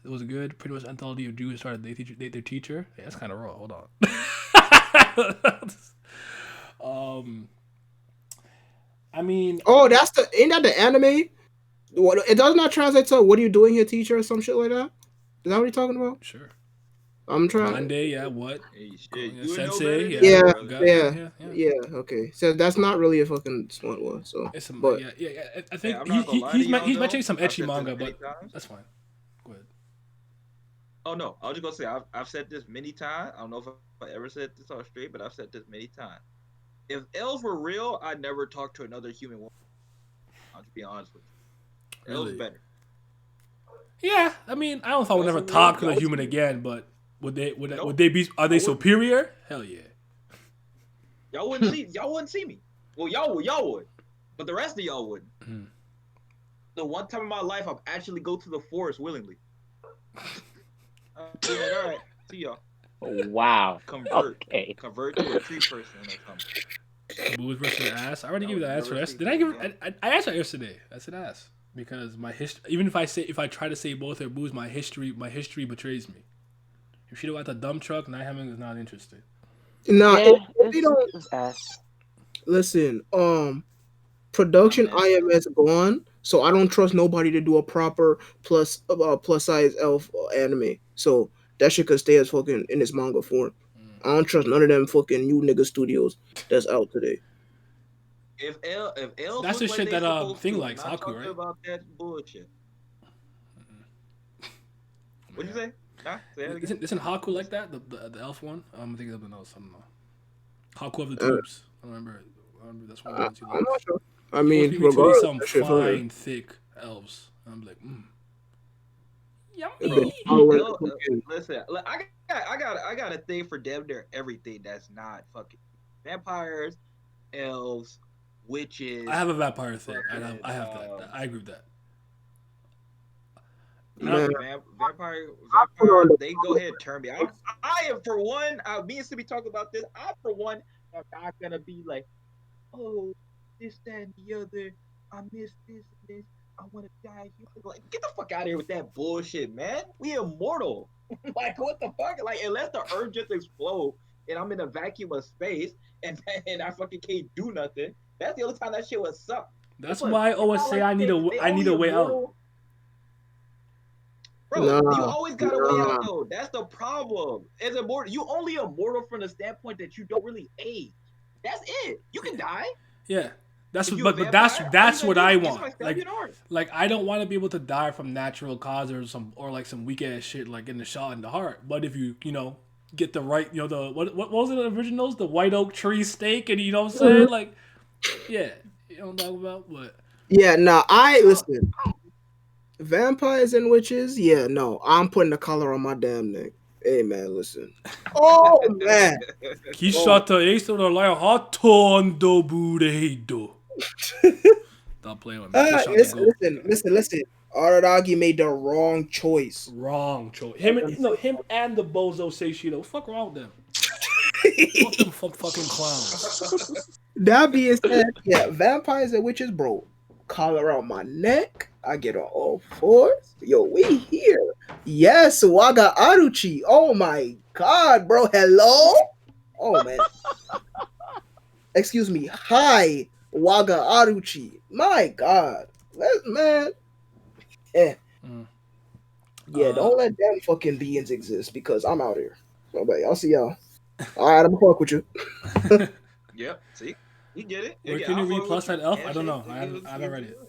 S4: It was good. Pretty much anthology of Jews started date their teacher. Yeah, that's kind of raw. Hold on. I mean.
S1: Oh, ain't that the anime? What, it does not translate to "What are you doing here, teacher?" or some shit like that. Is that what you're talking about?
S4: Sure.
S1: I'm trying.
S4: Monday, yeah. What?
S2: Hey, shit, you
S4: Sensei,
S2: know
S1: Yeah,
S2: better,
S1: yeah. Okay, so that's not really a fucking smart one. So,
S4: It's some,
S1: but
S4: yeah. I think
S2: I'm not gonna lie to
S4: he's
S2: y'all,
S4: mentioning some
S2: I've
S4: ecchi
S2: said this
S4: manga,
S2: many
S4: but
S2: times.
S4: that's fine. Go ahead.
S2: Oh no, I was just gonna say I've said this many times. I don't know if I ever said this on straight, but I've said this many times. If elves were real, I'd never talk to another human woman. I'll just be honest with you. Elves
S4: Really?
S2: better.
S4: Yeah, I mean, I don't know if I would
S2: Elves
S4: never
S2: are
S4: talk to
S2: real,
S4: a
S2: y'all
S4: human
S2: see.
S4: again, but would they
S2: Nope.
S4: be? Are they
S2: I wouldn't.
S4: superior? Hell yeah.
S2: Y'all wouldn't see me. Well, y'all would, but the rest of y'all wouldn't.
S4: Mm.
S2: The one time in my life I've actually go to the forest willingly. I'd be like, all right, see y'all.
S5: Wow.
S2: Convert to a tree person or something.
S4: Boobs versus ass. I already
S2: I
S4: gave you
S2: would
S4: the answer.
S2: never see
S4: Did I give?
S2: that again.
S4: I asked her yesterday. I said ass because my history. Even if I try to say both are boobs, my history betrays me. If she don't got the dump truck, Night Hemming is not interested.
S1: Nah,
S5: Yeah,
S1: if they don't
S5: it's ass.
S1: listen,
S2: I'm
S1: production
S2: an
S1: IMS gone, so I don't trust nobody to do a proper plus size elf anime. So that shit could stay as fucking in its manga form.
S4: Mm.
S1: I don't trust none of them fucking new nigga studios that's out today.
S2: if L's
S4: That's
S2: look
S4: the
S2: like
S4: shit
S2: they
S4: that
S2: supposed
S4: thing
S2: to, I'm
S4: likes
S2: not
S4: Haku,
S2: talking
S4: right?
S2: about that bullshit. What'd you
S4: Yeah.
S2: say? Nah, say that again.
S4: Isn't Haku like that? The elf one? I'm thinking of something else. I don't know. Haku of the
S1: Uh,
S4: Tubes. I remember that's one of the ones he
S1: I'm not
S4: likes.
S1: sure. I
S4: He wants
S1: mean,
S4: me to be truly
S1: regardless,
S4: some
S1: that shit fire.
S4: fine, thick elves. I'm like,
S1: The
S2: Bro,
S4: yummy.
S1: Power Rangers
S2: L,
S1: fucking-
S2: listen, look, I got a thing for damn near everything that's not fucking vampires, elves,
S4: I
S2: witches,
S4: have a vampire thing.
S2: fucking
S4: I have that. I agree with that.
S2: yeah,
S1: man. I put on
S2: vampire.
S1: the
S2: They go ahead and turn me. I am for one. Me and Simi talk about this. I for one am not gonna be like, oh, this, that, and the other. I miss this and this. I want to die here. Like, get the fuck out of here with that bullshit, man. We immortal. Like, what the fuck? Like, unless the earth just explode and I'm in a vacuum of space and and I fucking can't do nothing. That's the only time that shit would suck.
S4: That's
S2: But
S4: why I
S2: it's
S4: always
S2: not
S4: say
S2: like they
S4: I need
S2: only
S4: a way out.
S2: immortal. Bro, you
S1: nah,
S2: always got a way out
S1: nah.
S2: though. That's the problem. As immortal, you only immortal from the standpoint that you don't really age. That's it. You can die.
S4: Yeah. That's
S2: If
S4: what,
S2: you a
S4: but that's
S2: vampire, all you
S4: that's
S2: gotta
S4: what
S2: do
S4: I
S2: is get
S4: want.
S2: somebody stab you in the heart.
S4: Like I don't want to be able to die from natural causes or like some weak ass shit like getting a shot in the heart. But if you get the right the what was it the originals, the white oak tree steak, and you know what I'm saying, like yeah, you know what I'm talking about. But
S1: Yeah, nah. I
S2: Uh,
S1: listen. Vampires and witches. Yeah, no. I'm putting the collar on my damn neck. Hey man, listen. Oh man. Oh.
S4: Kishata Ace of the Lion Hatondo Bureido. Stop playing with me. Kishata go.
S1: Listen. Araragi made the wrong choice.
S4: Wrong choice. Him and the Bozo Seishido. Fuck wrong with them. Fuck them fucking clowns.
S1: That being said, yeah, vampires and witches, bro. Collar around my neck. I get on all fours. Yo, we here. Yes, Waga Aruchi. Oh my god, bro. Hello? Oh man. Excuse me. Hi, Waga Aruchi. My god. Man. Eh.
S4: Mm.
S1: Yeah, don't let them fucking beings exist because I'm out here. Bye, I'll see y'all. Alright, I'm gonna fuck with you.
S2: Yep. See, you get it.
S4: Where
S2: Yeah,
S4: can you
S2: I'll
S4: read
S2: fuck
S4: Plus
S2: with
S4: Side
S2: you.
S4: Elf? I don't
S2: Handshake.
S4: know. I haven't read it.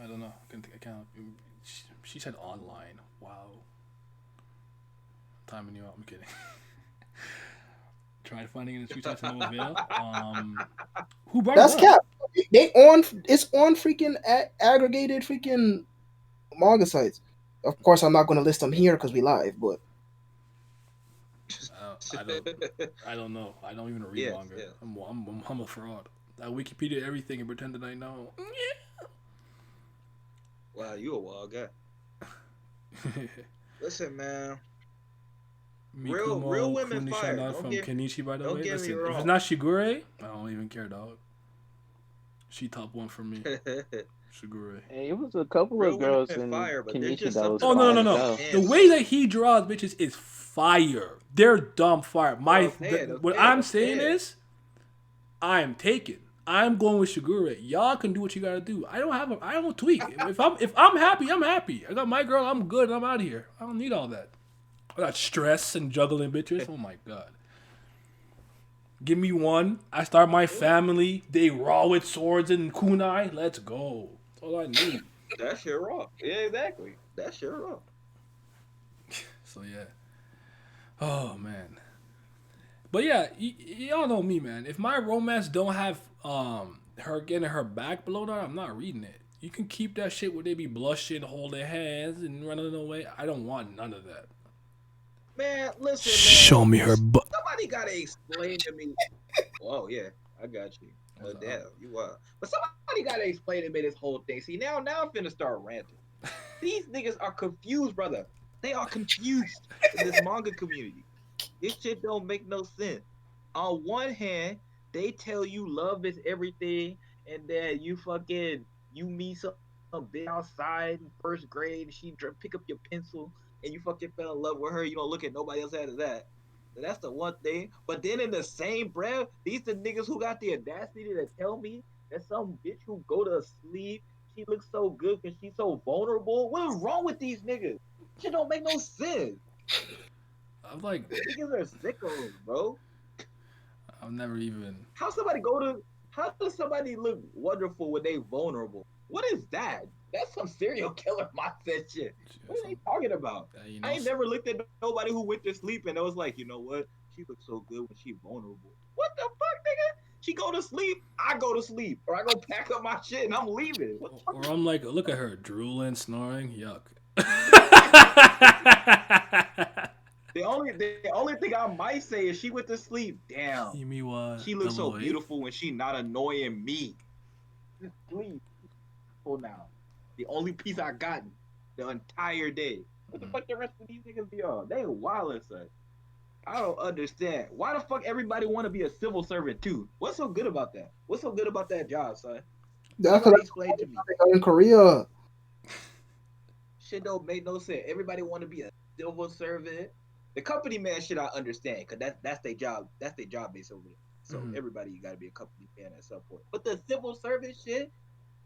S4: I don't know. I can't. She said online. Wow. Timing you out. I'm kidding. Tried finding it in the street types of Avail. Who brought
S1: That's
S4: it up?
S1: cap. It's on freaking aggregated freaking manga sites. Of course, I'm not gonna list them here because we live, but
S4: I don't know. I don't even read
S2: Yes,
S4: manga.
S2: yes.
S4: I'm a fraud. I Wikipedia everything and pretend that I know.
S2: Wow, you a wild guy. Listen, man. Real
S4: Mikumo
S2: women fire.
S4: Kunishana
S2: Don't
S4: from
S2: get-
S4: Kenichi, by the
S2: don't
S4: way.
S2: get me
S4: Listen, if
S2: wrong.
S4: it's not Shigure, I don't even care, dog. She top one for me. Shigure.
S5: Hey, it was a couple
S2: Real
S5: of girls
S2: women
S5: in
S2: fire, but there's
S5: Kenichi
S2: just
S5: that was
S2: something
S4: Oh
S5: fine
S4: no.
S5: as
S2: about
S5: hell.
S2: it.
S4: The way that he draws bitches is fire. They're dumb fire. What I'm saying is, I am taken. I'm going with Shigure. Y'all can do what you gotta do. I don't tweak. If I'm happy, I'm happy. I got my girl, I'm good, I'm out of here. I don't need all that. I got stress and juggling bitches. Oh my god. Give me one. I start my family. They raw with swords and kunai. Let's go. That's all I need.
S2: That shit raw. Yeah, exactly. That shit raw.
S4: So yeah. Oh man. But yeah, y'all know me, man. If my romance don't have her getting her back blown out, I'm not reading it. You can keep that shit where they be blushing, holding hands, and running away. I don't want none of that.
S2: Man, listen, man.
S4: Show me her butt.
S2: Somebody gotta explain to me. Oh yeah, I got you. Oh damn, you are. But somebody gotta explain to me this whole thing. See now I'm finna start ranting. These niggas are confused, brother. They are confused in this manga community. This shit don't make no sense. On one hand, they tell you love is everything, and then you meet some bitch outside in first grade, and she pick up your pencil, and you fucking fell in love with her. You don't look at nobody else after that. That's the one thing. But then in the same breath, these the niggas who got the audacity to tell me that some bitch who go to sleep, she looks so good because she's so vulnerable. What is wrong with these niggas? Shit don't make no sense.
S4: I'm like,
S2: Niggas are sickos, bro.
S4: I've never even.
S2: How does somebody look wonderful when they vulnerable? What is that? That's some serial killer mindset shit. What are they talking about?
S4: You know,
S2: I ain't never looked at nobody who went to sleep and I was like, you know what? She looks so good when she vulnerable. What the fuck, nigga? She go to sleep, I go to sleep. Or I go pack up my shit and I'm leaving. What the fuck?
S4: Or I'm like, look at her drooling, snoring, yuck.
S2: The only thing I might say is she went to sleep. Damn. She looks so beautiful when she not annoying me. Just sleep. Oh, now. The only piece I got the entire day. What the fuck the rest of these niggas be on? They wildin', son. I don't understand. Why the fuck everybody want to be a civil servant too? What's so good about that? What's so good about that job, son?
S1: That's
S2: Somebody
S1: what
S2: explain to me.
S1: in Korea.
S2: Shit don't make no sense. Everybody want to be a civil servant. The company man shit I understand because that's their job. That's their job base over there. So everybody you gotta be a company man at some point. But the civil service shit,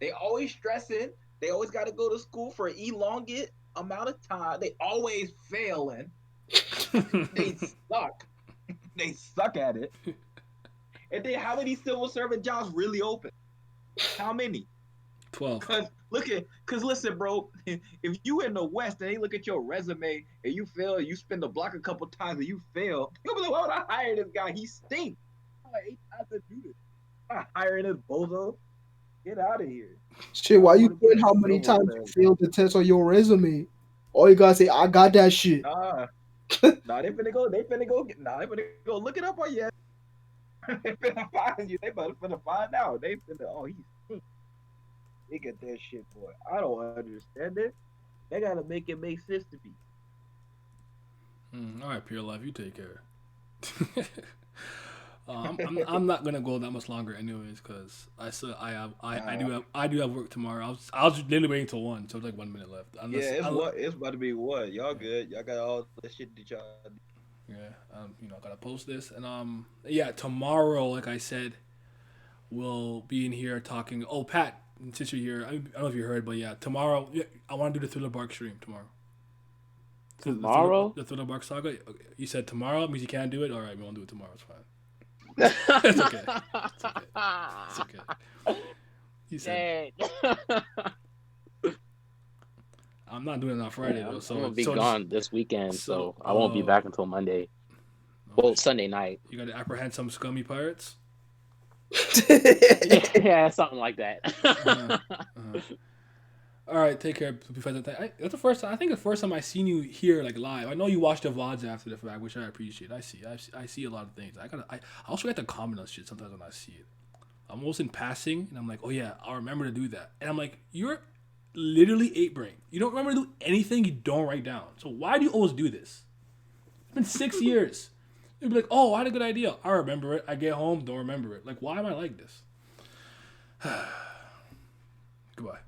S2: they always stressing. They always got to go to school for an elongate amount of time. They always failing. They suck. They suck at it. And then how many civil servant jobs really open? How many?
S4: 12.
S2: Cause listen, bro, if you in the West and they look at your resume and you fail, you spin the block a couple times and you fail, you'll be like, why would I hire this guy? He stinks. I'm like, 8 times to do this. I'm not hiring this bozo. Get out of here.
S1: Shit, why you putting how many times you failed the test on your resume? All you gotta say, I got that shit.
S2: Nah, they finna go look it up on you. They finna find you. They finna find out. They finna, he stinks. They get that shit, boy. I don't understand it. They gotta make it make sense to me.
S4: All right, Pure Life, you take care. I'm not gonna go that much longer, anyways, because I do have work tomorrow. I was literally waiting till 1, so it's like 1 minute left.
S2: It's about to be what? Y'all good? Y'all got all the shit that y'all.
S4: Yeah, I gotta post this, and tomorrow, like I said, we'll be in here talking. Oh, Pat, since you're here, I don't know if you heard, but tomorrow, I want to do the Thriller Bark stream tomorrow.
S5: Tomorrow?
S4: The Thriller Bark saga. You said tomorrow means you can't do it. All right, we won't do it tomorrow. It's fine. It's okay. It's okay. You said. I'm not doing it on Friday though. So
S5: I'm gonna be gone this weekend, so I won't be back until Monday. Well, Sunday night.
S4: You got to apprehend some scummy pirates.
S5: Yeah, something like that.
S4: All right, take care, Professor. That's the first time. I think the first time I seen you here like live. I know you watched the VODs after the fact, which I appreciate. I see a lot of things. I also get to comment on shit sometimes when I see it. I'm almost in passing, and I'm like, oh yeah, I'll remember to do that. And I'm like, you're literally 8-brain. You don't remember to do anything you don't write down. So why do you always do this? It's been 6 years. You'd be like, oh, I had a good idea. I remember it. I get home, don't remember it. Like, why am I like this? Goodbye.